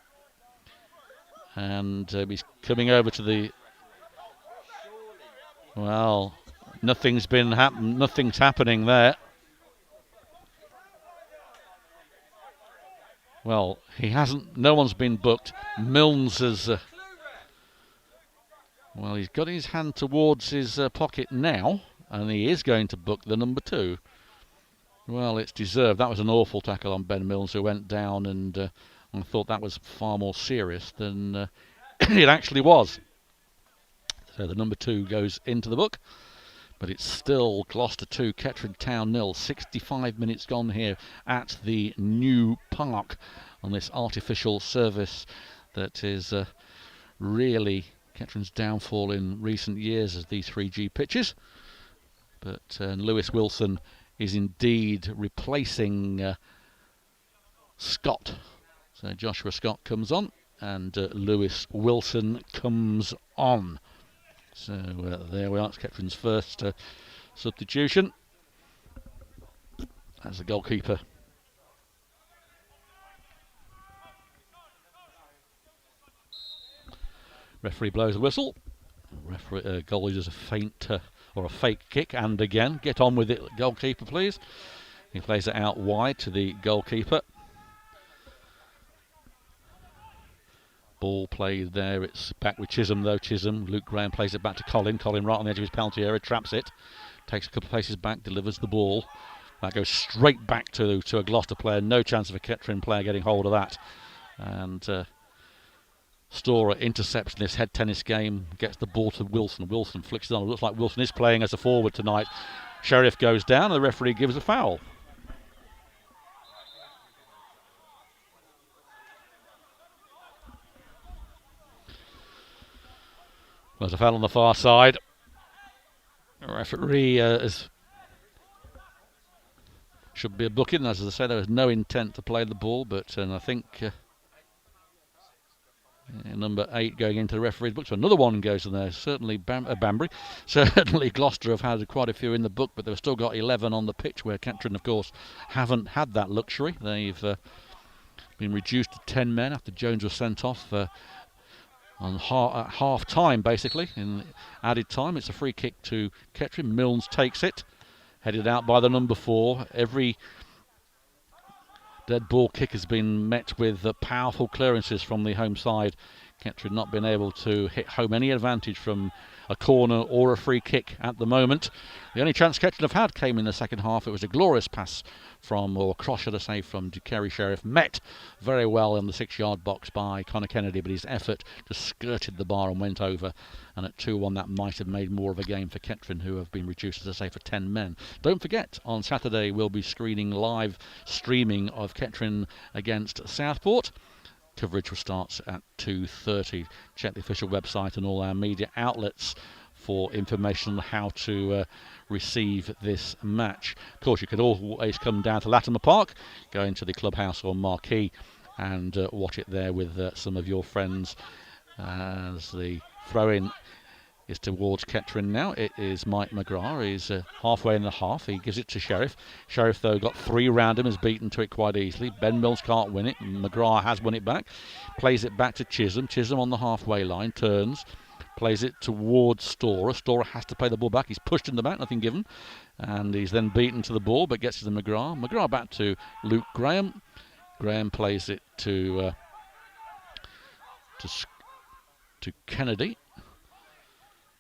And he's coming over to the... Well, nothing's happening there. Well, no one's been booked. Milnes has... well, he's got his hand towards his pocket now. And he is going to book the number 2. Well, it's deserved. That was an awful tackle on Ben Milnes, who went down, and I thought that was far more serious than it actually was. So the number 2 goes into the book, but it's still Gloucester 2, Kettering Town 0. 65 minutes gone here at the new park on this artificial surface that is really Kettering's downfall in recent years as these 3G pitches. But Lewis Wilson is indeed replacing Scott. So Joshua Scott comes on and Lewis Wilson comes on. So there we are, it's Kettering's first substitution as the goalkeeper. Referee blows a whistle. Goalie does a feint or a fake kick, and again, get on with it, goalkeeper, please. He plays it out wide to the goalkeeper. Ball played there, it's back with Chisholm though. Luke Graham plays it back to Colin. Colin right on the edge of his penalty area, traps it, takes a couple of paces back, delivers the ball. That goes straight back to a Gloucester player. No chance of a Kettering player getting hold of that. And Storer intercepts in this head tennis game, gets the ball to Wilson. Wilson flicks it on. It looks like Wilson is playing as a forward tonight. Sheriff goes down and the referee gives a foul. Well, there's a foul on the far side. The referee should be a booking. As I say, there was no intent to play the ball, but I think number 8 going into the referee's book. So another one goes in there. Certainly Banbury. Certainly Gloucester have had quite a few in the book, but they've still got 11 on the pitch, where Kettering, of course, haven't had that luxury. They've been reduced to 10 men after Jones was sent off on half time, basically, in added time. It's a free kick to Kettering. Milnes takes it, headed out by the number 4. Every dead ball kick has been met with powerful clearances from the home side. Kettering not been able to hit home any advantage from a corner or a free kick at the moment. The only chance Kettering have had came in the second half. It was a glorious pass from, or cross should I say, from Kerry Sheriff, met very well in the 6-yard box by Connor Kennedy, but his effort just skirted the bar and went over. And at 2-1 that might have made more of a game for Kettering, who have been reduced, as I say, for 10 men. Don't forget, on Saturday we'll be screening live streaming of Kettering against Southport. Coverage will start at 2:30. Check the official website and all our media outlets for information on how to receive this match. Of course, you could always come down to Latimer Park, go into the clubhouse or marquee and watch it there with some of your friends. As the throw-in is towards Kettering now. It is Mike McGrath. He's halfway in the half. He gives it to Sheriff. Sheriff, though, got 3 round him, has beaten to it quite easily. Ben Mills can't win it. McGrath has won it back. Plays it back to Chisholm. Chisholm on the halfway line. Turns. Plays it towards Storer. Storer has to play the ball back. He's pushed in the back. Nothing given. And he's then beaten to the ball, but gets it to McGrath. McGrath back to Luke Graham. Graham plays it to Kennedy.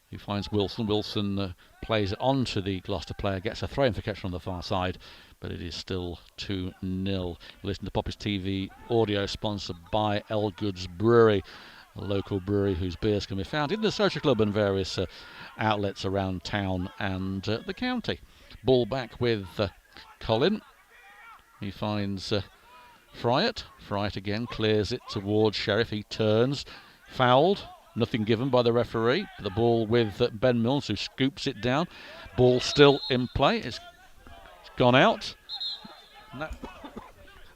He finds Wilson. Wilson plays it on to the Gloucester player, gets a throw in for Kettering on the far side, but it is still 2-0. Listen to Poppy's TV audio, sponsored by Elgood's Brewery, a local brewery whose beers can be found in the social club and various outlets around town and the county. Ball back with Colin. He finds Fryatt. Fryatt again clears it towards Sheriff. He turns, fouled. Nothing given by the referee. The ball with Ben Milnes, who scoops it down. Ball still in play. It's gone out. Now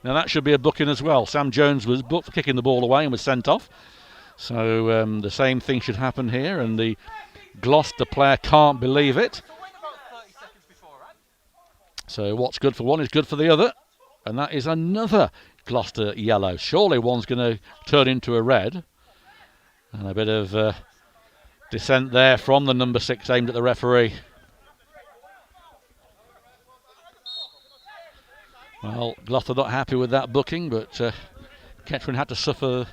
that should be a booking as well. Sam Jones was booked for kicking the ball away and was sent off. So the same thing should happen here, and the Gloucester player can't believe it. So what's good for one is good for the other, and that is another Gloucester yellow. Surely one's going to turn into a red. And a bit of dissent there from the number 6 aimed at the referee. Well, Gloucester not happy with that booking, but Kettering had to suffer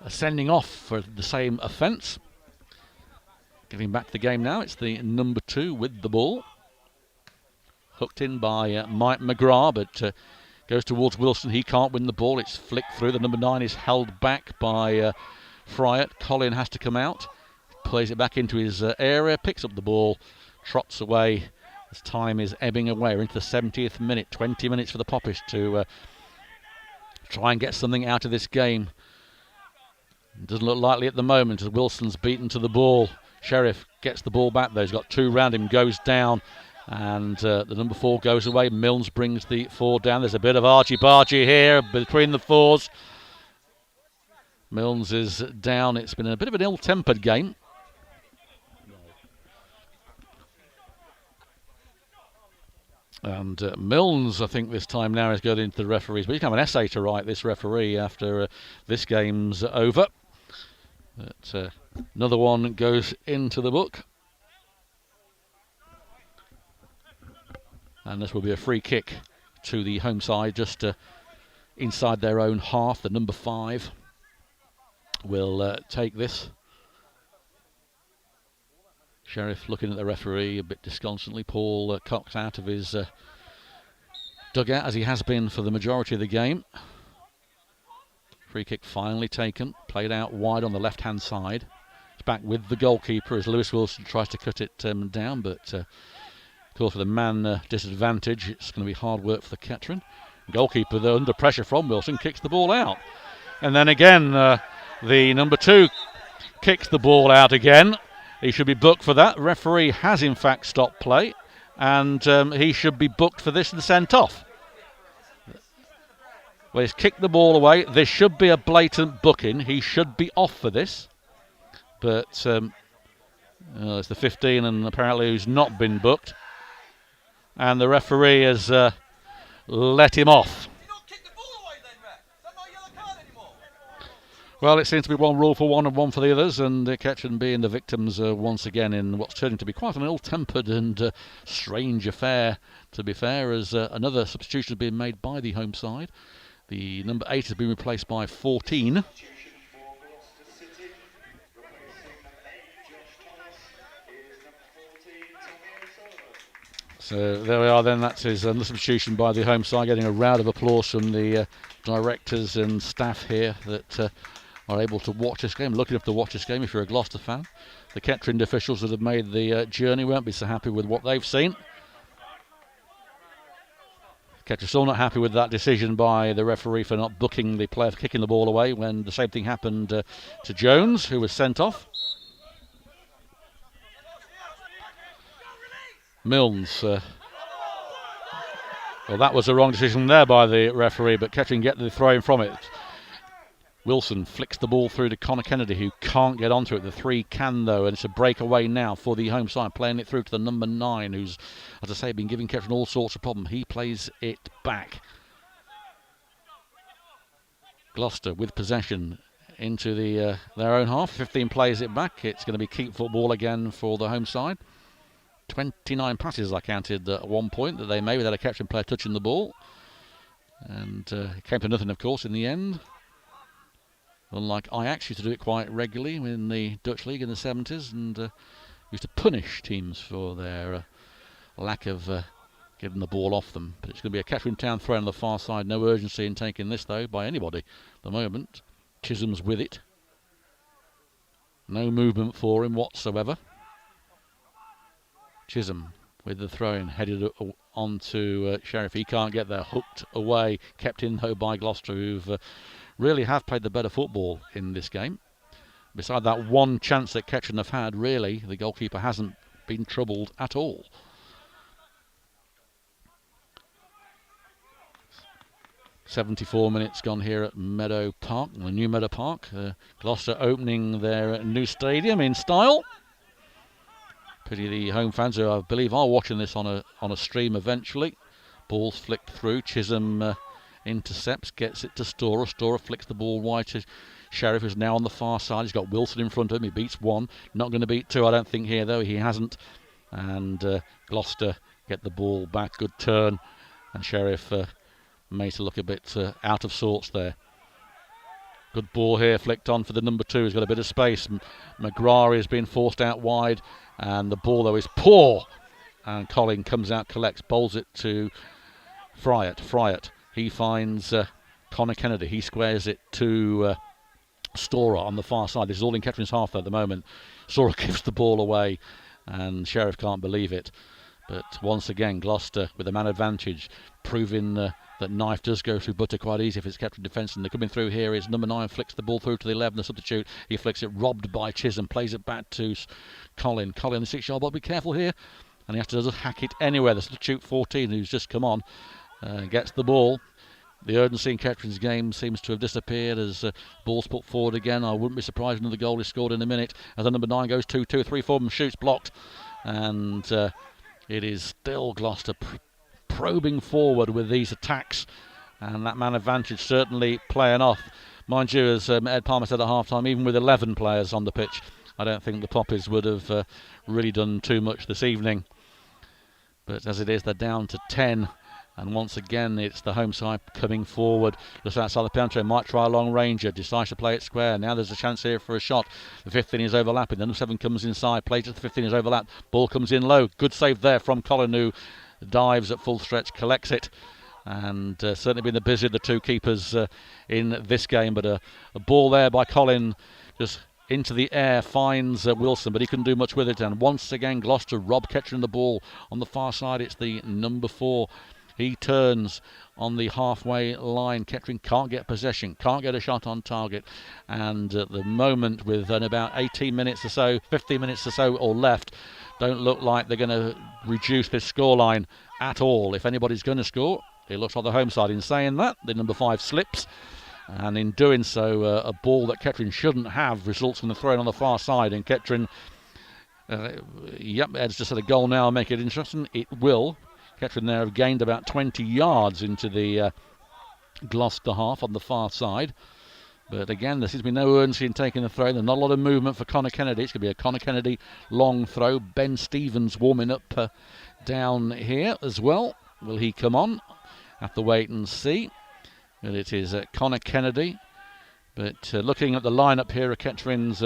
a sending off for the same offence. Getting back to the game now, it's the number 2 with the ball. Hooked in by Mike McGrath, but Goes towards Wilson. He can't win the ball. It's flicked through. The number 9 is held back by Fryatt. Colin has to come out. Plays it back into his area. Picks up the ball. Trots away as time is ebbing away. We're into the 70th minute. 20 minutes for the Popish to try and get something out of this game. It doesn't look likely at the moment as Wilson's beaten to the ball. Sheriff gets the ball back though. He's got 2 round him. Goes down. And the number 4 goes away. Milnes brings the 4 down. There's a bit of argy-bargy here between the 4s. Milnes is down. It's been a bit of an ill-tempered game. And Milnes, I think this time now, is going into the referees. But he's got an essay to write, this referee, after this game's over. But, another one goes into the book. And this will be a free kick to the home side, just inside their own half. The number 5 will take this. Sheriff looking at the referee a bit disconsolately. Paul Cox out of his dugout, as he has been for the majority of the game. Free kick finally taken, played out wide on the left-hand side. It's back with the goalkeeper as Lewis Wilson tries to cut it down, but... of course, with a man disadvantage, it's going to be hard work for the Kettering. Goalkeeper, though, under pressure from Wilson, kicks the ball out. And then again, the number 2 kicks the ball out again. He should be booked for that. Referee has, in fact, stopped play. And he should be booked for this and sent off. Well, he's kicked the ball away. There should be a blatant booking. He should be off for this. But it's the 15, and apparently who's not been booked. And the referee has let him off. Well, it seems to be one rule for one and one for the others, and Kettering being the victims once again in what's turning to be quite an ill-tempered and strange affair, to be fair, as another substitution has been made by the home side. The number 8 has been replaced by 14. So there we are then, that's his substitution by the home side, getting a round of applause from the directors and staff here that are able to watch this game, lucky enough to watch this game if you're a Gloucester fan. The Kettering officials that have made the journey won't be so happy with what they've seen. Kettering still not happy with that decision by the referee for not booking the player for kicking the ball away when the same thing happened to Jones, who was sent off. Milnes. Well, that was a wrong decision there by the referee, but Kettering get the throw in from it. Wilson flicks the ball through to Connor Kennedy, who can't get onto it. The 3 can, though, and it's a breakaway now for the home side, playing it through to the number 9, who's, as I say, been giving Kettering all sorts of problems. He plays it back. Gloucester with possession into their own half. 15 plays it back. It's going to be keep football again for the home side. 29 passes I counted at one point that they made without a Kettering player touching the ball. And it came to nothing, of course, in the end. Unlike Ajax, used to do it quite regularly in the Dutch League in the 70s, and used to punish teams for their lack of getting the ball off them. But it's going to be a Kettering Town throw on the far side. No urgency in taking this, though, by anybody at the moment. Chisholm's with it. No movement for him whatsoever. Chisholm with the throw-in, headed onto Sheriff. He can't get there, hooked away, kept in though by Gloucester, who've really have played the better football in this game. Beside that one chance that Kettering have had, really, the goalkeeper hasn't been troubled at all. "74 minutes gone here at Meadow Park, the new Meadow Park. Gloucester opening their new stadium in style. Pity the home fans, who I believe are watching this on a stream eventually. Ball's flicked through. Chisholm intercepts, gets it to Storer. Storer flicks the ball wide to Sheriff, who's now on the far side. He's got Wilson in front of him. He beats 1. Not going to beat 2, I don't think, here, though. He hasn't. And Gloucester get the ball back. Good turn. And Sheriff made to look a bit out of sorts there. Good ball here, flicked on for the number 2. He's got a bit of space. McGrary has been forced out wide. And the ball, though, is poor. And Colin comes out, collects, bowls it to Fryatt. Fryatt He finds Connor Kennedy. He squares it to Storer on the far side. This is all in Kettering's half at the moment. Storer gives the ball away, and Sheriff can't believe it. But once again, Gloucester with a man advantage, proving that knife does go through butter quite easy if it's kept in defence. And they're coming through here is number 9, flicks the ball through to the 11, the substitute. He flicks it, robbed by Chisholm, plays it back to Colin. Colin, the 6-yard ball, be careful here. And he has to just hack it anywhere. The substitute 14, who's just come on, gets the ball. The urgency in Kettering's game seems to have disappeared as ball's put forward again. I wouldn't be surprised if another goal is scored in a minute. As the number 9 goes 2-2, 3-4, shoots blocked. And it is still Gloucester probing forward with these attacks. And that man advantage certainly playing off. Mind you, as Ed Palmer said at half-time, even with 11 players on the pitch, I don't think the Poppies would have really done too much this evening. But as it is, they're down to 10. And once again, it's the home side coming forward just outside the penalty. Might try a long ranger, decides to play it square. Now there's a chance here for a shot. The 15 is overlapping. The number 7 comes inside, plays it. The 15 is overlapped. Ball comes in low. Good save there from Colin, who dives at full stretch, collects it. And certainly been the busy of the two keepers in this game. But a ball there by Colin just into the air, finds Wilson, but he couldn't do much with it. And once again, Gloucester rob Kettering the ball. On the far side, it's the number 4. He turns on the halfway line. Kettering can't get possession, can't get a shot on target. And at the moment, with about 18 minutes or so, 15 minutes or so or left, don't look like they're going to reduce this scoreline at all. If anybody's going to score, it looks like the home side. In saying that, the number 5 slips. And in doing so, a ball that Kettering shouldn't have results in the throw on the far side. And Kettering, Ed's just had a goal now, make it interesting. It will. Kettering there have gained about 20 yards into the Gloucester half on the far side. But again, there seems to be no urgency in taking the throw. There's not a lot of movement for Connor Kennedy. It's going to be a Connor Kennedy long throw. Ben Stevens warming up down here as well. Will he come on? Have to wait and see. But it is Connor Kennedy. But looking at the lineup here of Kettering's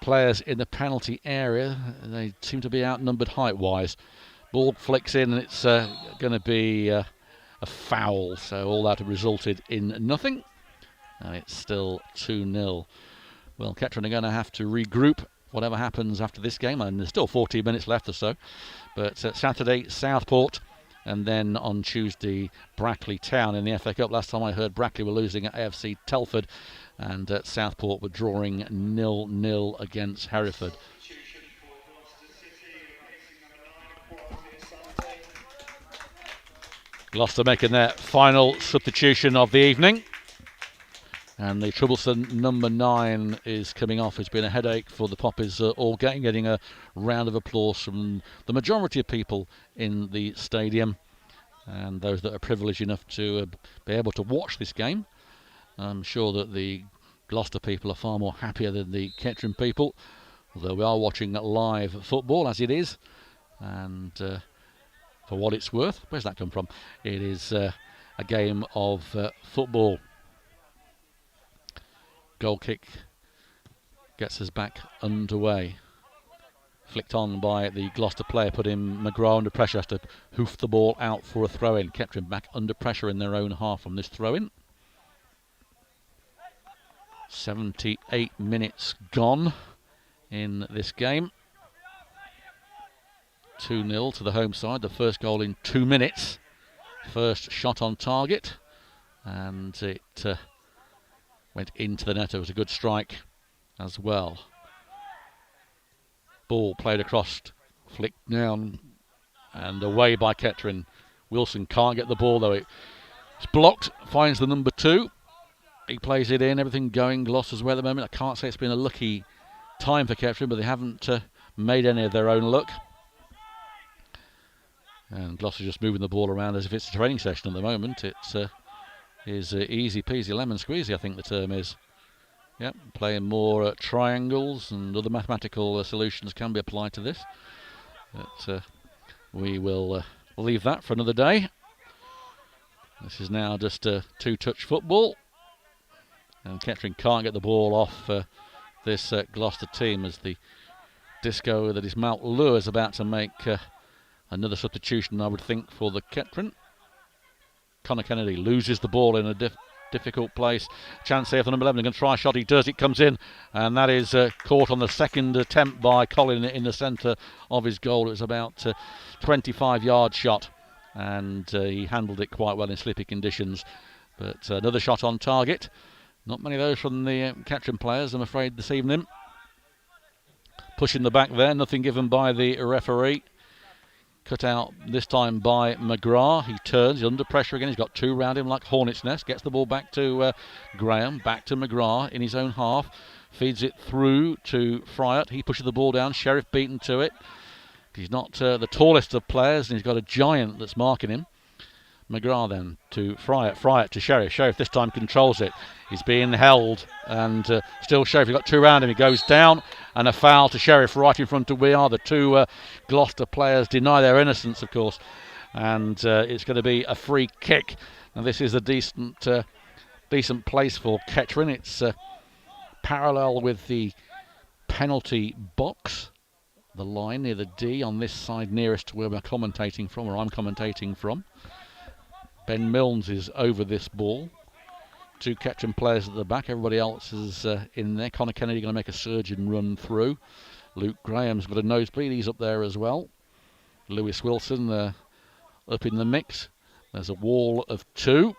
players in the penalty area, they seem to be outnumbered height-wise. Ball flicks in and it's going to be a foul. So all that resulted in nothing. And it's still 2-0. Well, Kettering are going to have to regroup whatever happens after this game. And there's still 14 minutes left or so. But Saturday, Southport. And then on Tuesday, Brackley Town in the FA Cup. Last time I heard, Brackley were losing at AFC Telford. And Southport were drawing 0-0 against Hereford. Gloucester making their final substitution of the evening. And the troublesome number 9 is coming off. It's been a headache for the Poppies all game, getting a round of applause from the majority of people in the stadium and those that are privileged enough to be able to watch this game. I'm sure that the Gloucester people are far more happier than the Kettering people, although we are watching live football as it is. And for what it's worth, where's that come from? It is a game of football. Goal kick gets us back underway. Flicked on by the Gloucester player, putting McGrath under pressure, has to hoof the ball out for a throw-in. Kettering back under pressure in their own half from this throw-in. 78 minutes gone in this game. 2-0 to the home side, the first goal in 2 minutes. First shot on target, and it went into the net. It was a good strike as well. Ball played across, flicked down and away by Kettering. Wilson can't get the ball though. It's blocked, finds the number 2. He plays it in, everything going Gloucester's way at the moment. I can't say it's been a lucky time for Kettering, but they haven't made any of their own luck. And Gloucester just moving the ball around as if it's a training session at the moment. It is easy peasy lemon squeezy, I think the term is. Yep, playing more triangles and other mathematical solutions can be applied to this. But we will leave that for another day. This is now just a 2-touch football. And Kettering can't get the ball off this Gloucester team as the disco that is Mount Lure is about to make another substitution, I would think, for the Kettering. Connor Kennedy loses the ball in a difficult place. Chance here for number 11. Going to try a shot. He does. It comes in, and that is caught on the second attempt by Colin in the centre of his goal. It was about 25-yard shot, and he handled it quite well in slippy conditions. But another shot on target. Not many of those from the Kettering players, I'm afraid, this evening. Pushing the back there. Nothing given by the referee. Cut out this time by McGrath. He turns, he's under pressure again. He's got two round him like hornet's nest. Gets the ball back to Graham, back to McGrath in his own half. Feeds it through to Fryatt. He pushes the ball down. Sheriff beaten to it. He's not the tallest of players, and he's got a giant that's marking him. McGrath then to Fryatt. Fryatt to Sheriff. Sheriff this time controls it. He's being held, and still Sheriff. He's got two round him. He goes down, and a foul to Sheriff right in front of We Are. The two Gloucester players deny their innocence, of course, and it's going to be a free kick. Now this is a decent place for Kettering. It's parallel with the penalty box, the line near the D on this side nearest to where we're commentating from, or I'm commentating from. Ben Milnes is over this ball. Two Kettering players at the back. Everybody else is in there. Connor Kennedy going to make a surge and run through. Luke Graham's got a nosebleed. He's up there as well. Lewis Wilson up in the mix. There's a wall of two.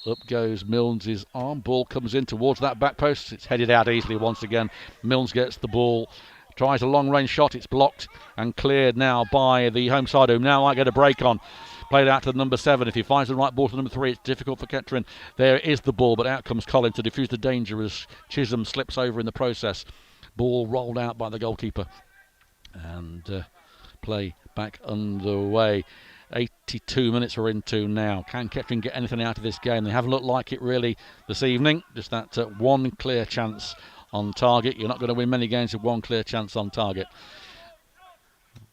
Up goes Milnes' arm. Ball comes in towards that back post. It's headed out easily once again. Milnes gets the ball. Tries a long-range shot. It's blocked and cleared now by the home side, who now might get a break on. Played out to the number 7. If he finds the right ball to number 3, it's difficult for Kettering. There is the ball, but out comes Colin to defuse the danger as Chisholm slips over in the process. Ball rolled out by the goalkeeper. And play back underway. 82 minutes we're into now. Can Kettering get anything out of this game? They haven't looked like it really this evening. Just that one clear chance on target. You're not going to win many games with one clear chance on target.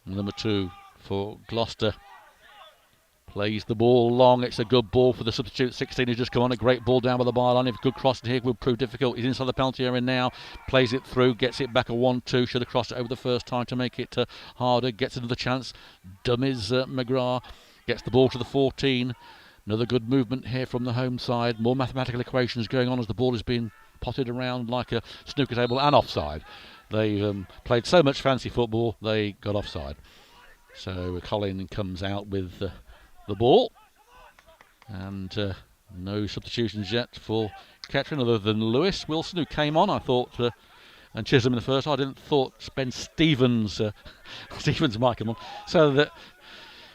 Number 2 for Gloucester. Plays the ball long. It's a good ball for the substitute. 16 has just come on. A great ball down by the byline. If a good cross here would prove difficult. He's inside the penalty area now. Plays it through. Gets it back a 1-2. Should have crossed it over the first time to make it harder. Gets another chance. Dummies McGrath. Gets the ball to the 14. Another good movement here from the home side. More mathematical equations going on as the ball is being potted around like a snooker table, and offside. They played so much fancy football, they got offside. So Colin comes out with the ball, and no substitutions yet for Kettering other than Lewis Wilson, who came on, I thought, and Chisholm in the first. I didn't thought Ben Stevens might come on, so that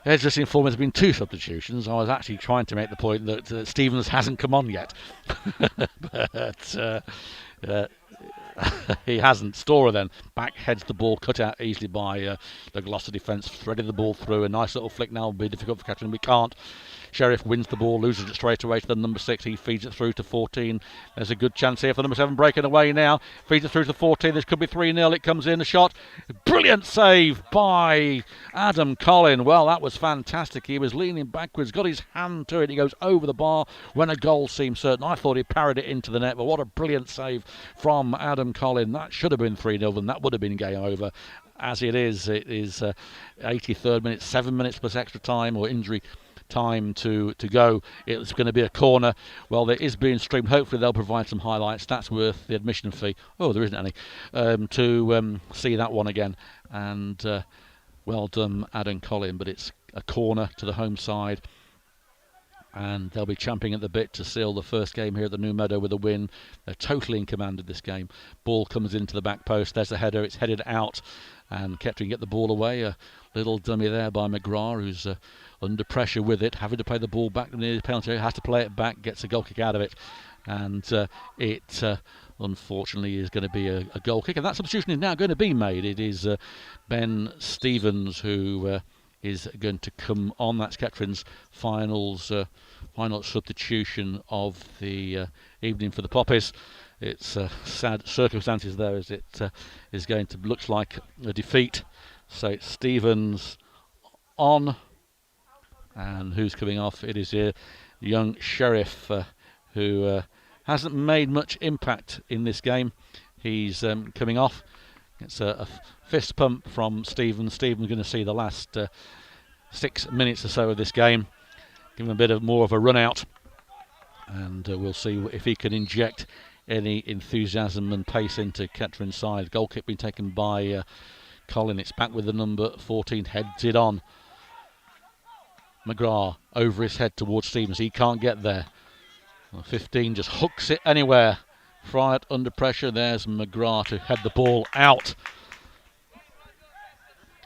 it's just informed there's been 2 substitutions. I was actually trying to make the point that Stevens hasn't come on yet, but he hasn't. Storer then back heads the ball, cut out easily by the Gloucester defence, threaded the ball through. A nice little flick now will be difficult for Kettering. We can't. Sheriff wins the ball, loses it straight away to the number 6. He feeds it through to 14. There's a good chance here for the number 7 breaking away now. Feeds it through to 14. This could be 3-0. It comes in. A shot. Brilliant save by Adam Collin. Well, that was fantastic. He was leaning backwards, got his hand to it. He goes over the bar when a goal seemed certain. I thought he parried it into the net, but what a brilliant save from Adam Collin. That should have been 3-0, and that would have been game over. As it is 83rd minute, 7 minutes plus extra time or injury time to go. It's going to be a corner. Well, there is being streamed. Hopefully they'll provide some highlights. That's worth the admission fee. Oh, there isn't any. To see that one again. And well done, Adam Collin. But it's a corner to the home side. And they'll be champing at the bit to seal the first game here at the New Meadow with a win. They're totally in command of this game. Ball comes into the back post. There's the header. It's headed out. And Kettering get the ball away. A little dummy there by McGrath, who's under pressure with it, having to play the ball back near the penalty area, has to play it back, gets a goal kick out of it, and it unfortunately is going to be a goal kick, and that substitution is now going to be made. It is Ben Stevens who is going to come on. That's Kettering's final substitution of the evening for the Poppies. It's sad circumstances there as it is going to looks like a defeat. So it's Stevens on. And who's coming off? It is a young Sheriff who hasn't made much impact in this game. He's coming off. It's a fist pump from Stevens. Stevens going to see the last 6 minutes or so of this game. give him a bit of more of a run out, and we'll see if he can inject any enthusiasm and pace into Kettering's side. Goal kick being taken by Colin. It's back with the number 14, heads it on. McGrath over his head towards Stevens. He can't get there. 15 just hooks it anywhere. Fryatt under pressure. There's McGrath to head the ball out.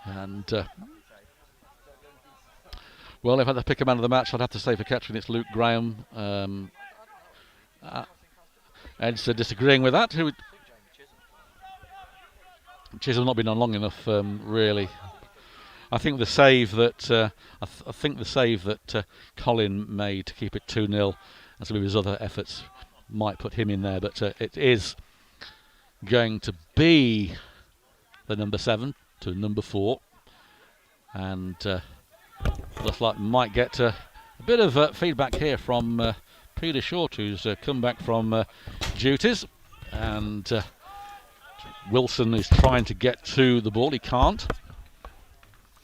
And well, if I had to pick a man of the match, I'd have to say for Kettering it's Luke Graham. Ed's disagreeing with that. Chisholm not been on long enough, really. I think the save that Colin made to keep it 2-0, and some of his other efforts might put him in there. But it is going to be the number 7 to number 4, and looks like might get a bit of feedback here from Peter Short, who's come back from duties, and Wilson is trying to get to the ball. He can't.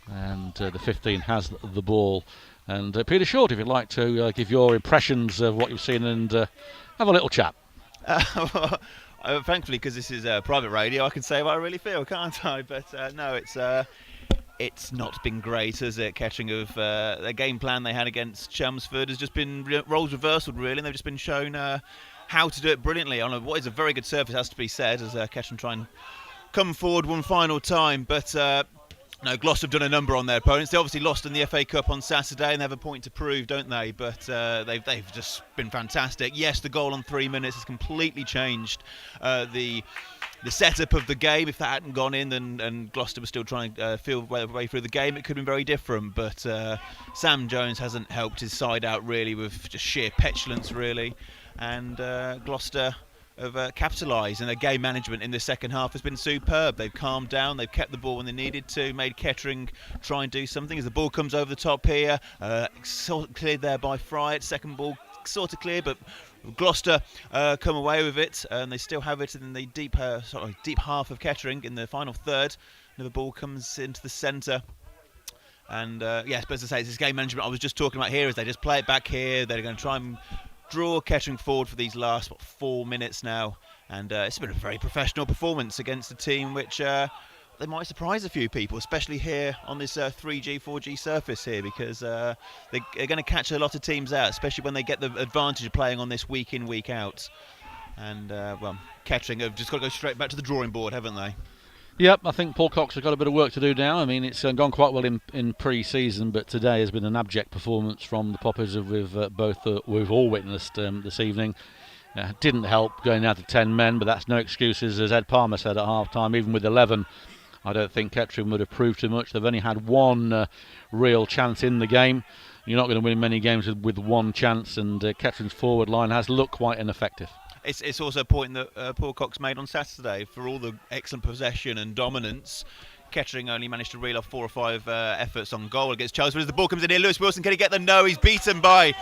And the 15 has the ball. And Peter Short, if you'd like to give your impressions of what you've seen and have a little chat. Thankfully, because this is private radio, I can say what I really feel, can't I? But no, it's not been great, has it? Kettering of their game plan they had against Chelmsford has just been roles reversed, really, and they've just been shown how to do it brilliantly on what is a very good surface, has to be said, as Kettering try and come forward one final time. But no, Gloucester have done a number on their opponents. They obviously lost in the FA Cup on Saturday and they have a point to prove, don't they? But they've just been fantastic. Yes, the goal on 3 minutes has completely changed the setup of the game. If that hadn't gone in and Gloucester was still trying to feel their way through the game, it could have been very different. But Sam Jones hasn't helped his side out really with just sheer petulance, really. And Gloucester have capitalised, and their game management in the second half has been superb. They've calmed down, they've kept the ball when they needed to, made Kettering try and do something. As the ball comes over the top here, sort of cleared there by Fryatt. Second ball sort of clear, but Gloucester come away with it, and they still have it in the deep half of Kettering in the final third. Another ball comes into the centre. And yes, but as I say, it's this game management I was just talking about here, is they just play it back here. They're going to try and draw Kettering forward for these last 4 minutes now, and it's been a very professional performance against a team which they might surprise a few people, especially here on this 3G, 4G surface here, because they're going to catch a lot of teams out, especially when they get the advantage of playing on this week in, week out. And well, Kettering have just got to go straight back to the drawing board, haven't they? Yep, I think Paul Cox has got a bit of work to do now. I mean, it's gone quite well in pre-season, but today has been an abject performance from the Poppers, we've all witnessed this evening. Didn't help going down to 10 men, but that's no excuses, as Ed Palmer said at half-time. Even with 11, I don't think Kettering would have proved too much. They've only had one real chance in the game. You're not going to win many games with one chance, and Kettering's forward line has looked quite ineffective. It's also a point that Paul Cox made on Saturday. For all the excellent possession and dominance, Kettering only managed to reel off 4 or 5 efforts on goal against Chelmsford. As the ball comes in here, Lewis Wilson, can he get the no? He's beaten by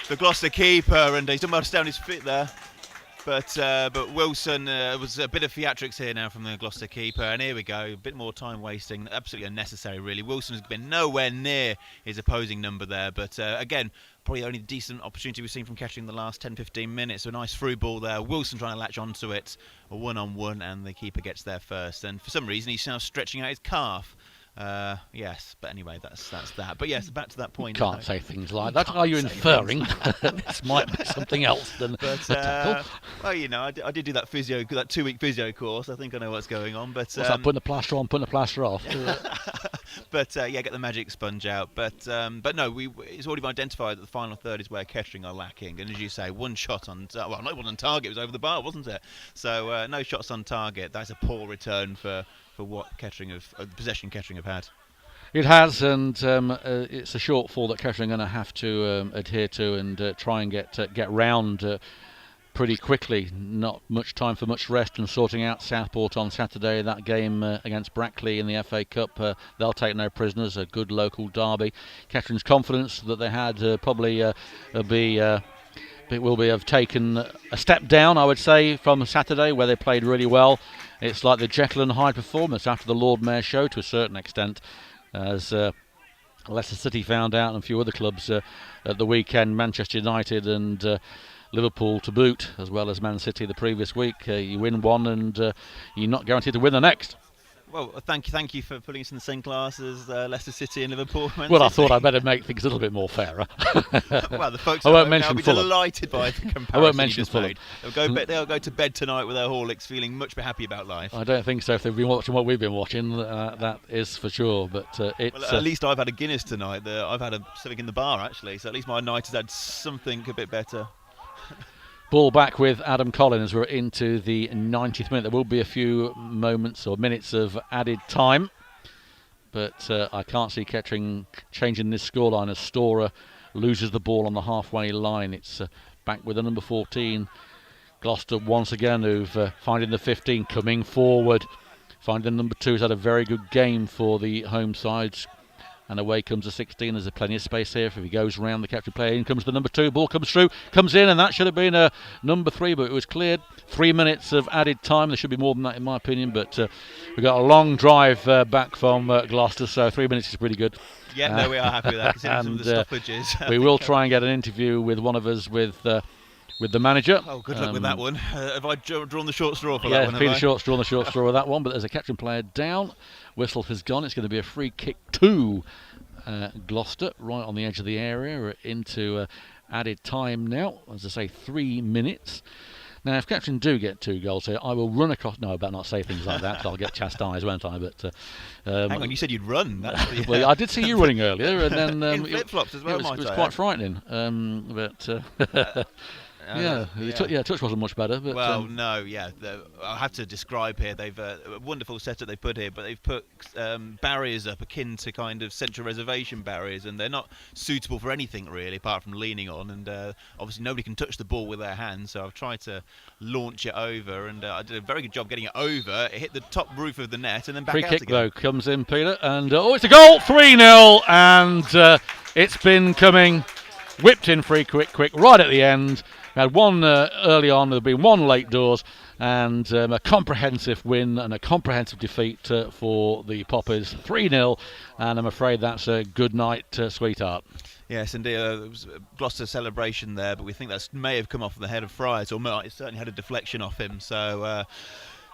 the Gloucester keeper, and he's done well to stay on his feet there. But Wilson was a bit of theatrics here now from the Gloucester keeper, and here we go, a bit more time wasting, absolutely unnecessary really. Wilson has been nowhere near his opposing number there, but again, probably the only decent opportunity we've seen from Kettering in the last 10-15 minutes. So a nice through ball there, Wilson trying to latch onto it, a one-on-one, and the keeper gets there first, and for some reason he's now stretching out his calf. Yes, but anyway, that's that. But yes, back to that point. You can't say things like that. Are you inferring this might be something else than a tackle? Well, you know, I did do that 2-week physio course. I think I know what's going on. But what's that? Putting the plaster on, putting the plaster off. But yeah, get the magic sponge out. But no, it's already been identified that the final third is where Kettering are lacking. And as you say, one shot on well, not one on target. It was over the bar, wasn't it? So no shots on target. That's a poor return for what Kettering possession Kettering have had. It has, and it's a shortfall that Kettering are going to have to adhere to and try and get round pretty quickly. Not much time for much rest and sorting out Southport on Saturday. That game against Brackley in the FA Cup, they'll take no prisoners. A good local derby. Kettering's confidence that they had probably have taken a step down, I would say, from Saturday, where they played really well. It's like the Jekyll and Hyde performance after the Lord Mayor show to a certain extent, as Leicester City found out, and a few other clubs at the weekend, Manchester United and Liverpool to boot, as well as Man City the previous week. You win one and you're not guaranteed to win the next. Well, thank you for putting us in the same class as Leicester City and Liverpool. Well, I thought I'd better make things a little bit more fairer. Well, the folks I won't will mention be Fulham. delighted by the comparison I won't mention you just Fulham. made. They'll go to bed tonight with their Horlicks feeling much happy about life. I don't think so. If they've been watching what we've been watching, that is for sure. But it's well, at least I've had a Guinness tonight. I've had something in the bar actually, so at least my night has had something a bit better. Ball back with Adam Collins. We're into the 90th minute. There will be a few moments or minutes of added time, but I can't see Kettering changing this scoreline as Storer loses the ball on the halfway line. It's back with the number 14. Gloucester once again, who've finding the 15 coming forward. Finding the number 2 has had a very good game for the home sides. And away comes the 16. There's plenty of space here. If he goes round the captain player, in comes the number 2. Ball comes through, comes in, and that should have been a number 3, but it was cleared. 3 minutes of added time. There should be more than that, in my opinion. But we've got a long drive back from Gloucester, so 3 minutes is pretty good. Yeah, no, we are happy with that, considering some of the stoppages. We will try and get an interview with one of us with the manager. Oh, good luck with that one. Have I drawn the short straw for that that one? Yeah, Peter Short's drawn the short straw with that one, but there's a captain player down. Whistle has gone. It's going to be a free kick to Gloucester, right on the edge of the area. We're into added time now. As I say, 3 minutes. Now, if Kettering do get 2 goals here, I will run across. No, I better not say things like that, 'cause I'll get chastised, won't I? But hang on, you said you'd run. That's the, well, I did see you running earlier, and then in flip-flops as well. It was quite frightening. The touch wasn't much better. But, I have to describe here. They've a wonderful setup they put here, but they've put barriers up akin to kind of central reservation barriers, and they're not suitable for anything really, apart from leaning on. And obviously nobody can touch the ball with their hands, so I've tried to launch it over, and I did a very good job getting it over. It hit the top roof of the net, and then back free out kick again. Though comes in, Peter, and it's a goal, 3-0, and it's been coming, whipped in free quick right at the end. We had one early on, there had been one late doors, and a comprehensive win and a comprehensive defeat for the Poppers, 3-0, and I'm afraid that's a good night, sweetheart. Yes, indeed. There was a Gloucester celebration there, but we think that may have come off the head of Fryers, or it certainly had a deflection off him. So,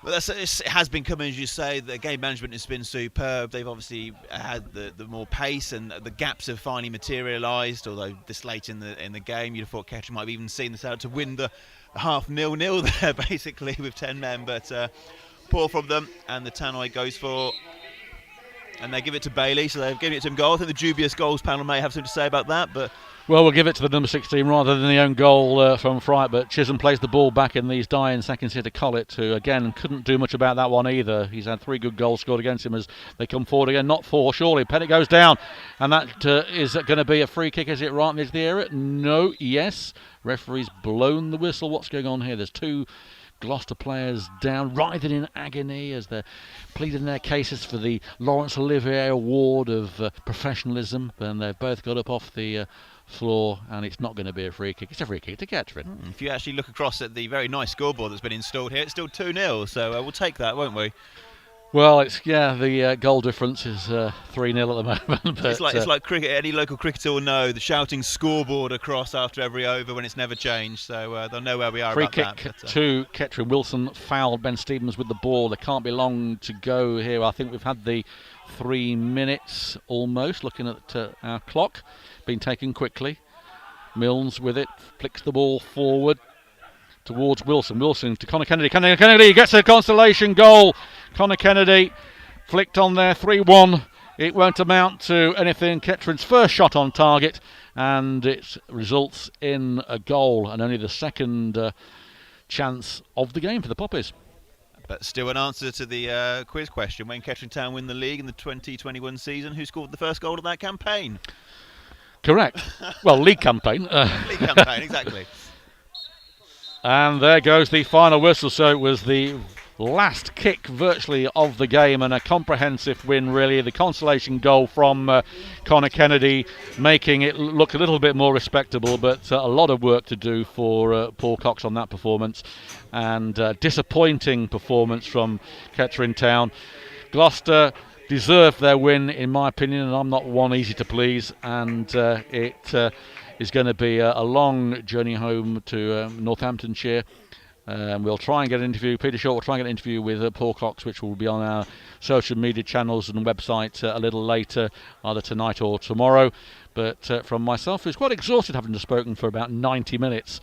but it has been coming, as you say. The game management has been superb. They've obviously had the more pace, and the gaps have finally materialised. Although this late in the game, you'd have thought Kettering might have even seen this out to win the 0.5-0 there, basically with 10 men. But poor from them, and the Tannoy goes for. And they give it to Bailey, so they've given it to him goal. I think the dubious goals panel may have something to say about that, but well, we'll give it to the number 16 rather than the own goal from Fry. But Chisholm plays the ball back in these dying seconds here to Collett, who again couldn't do much about that one either. He's had 3 good goals scored against him as they come forward again. Not 4, surely. Pettit goes down, and that is going to be a free kick. Is it right in the edge of the area? No. Yes. Referee's blown the whistle. What's going on here? There's 2 Gloucester players down, writhing in agony as they're pleading their cases for the Laurence Olivier Award of professionalism, and they've both got up off the floor, and it's not going to be a free kick. It's a free kick to Kettering. If you actually look across at the very nice scoreboard that's been installed here, it's still 2-0, so we'll take that, won't we? Well, the goal difference is 3-0 at the moment. But, it's like cricket. Any local cricketer will know the shouting scoreboard across after every over when it's never changed. So they'll know where we are. Free about kick that, to Kettering. Wilson fouled Ben Stevens with the ball. There can't be long to go here. I think we've had the 3 minutes almost. Looking at our clock, been taken quickly. Milnes with it, flicks the ball forward towards Wilson. Wilson to Connor Kennedy. Kennedy gets a consolation goal. Connor Kennedy flicked on there, 3-1. It won't amount to anything. Kettering's first shot on target, and it results in a goal, and only the second chance of the game for the Poppies. But still an answer to the quiz question. When Kettering Town win the league in the 2021 season, who scored the first goal of that campaign? Correct. Well, league campaign. League campaign, exactly. And there goes the final whistle. So it was the last kick virtually of the game, and a comprehensive win really. The consolation goal from Connor Kennedy, making it look a little bit more respectable, but a lot of work to do for Paul Cox on that performance, and disappointing performance from Kettering Town. Gloucester deserved their win, in my opinion, and I'm not one easy to please. And it is going to be a long journey home to Northamptonshire. We'll try and get an interview. Peter Short will try and get an interview with Paul Cox, which will be on our social media channels and website a little later, either tonight or tomorrow. But from myself, who's quite exhausted having spoken for about 90 minutes,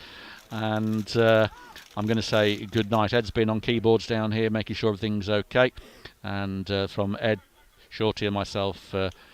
and I'm going to say good night. Ed's been on keyboards down here, making sure everything's okay. And from Ed, Shorty and myself,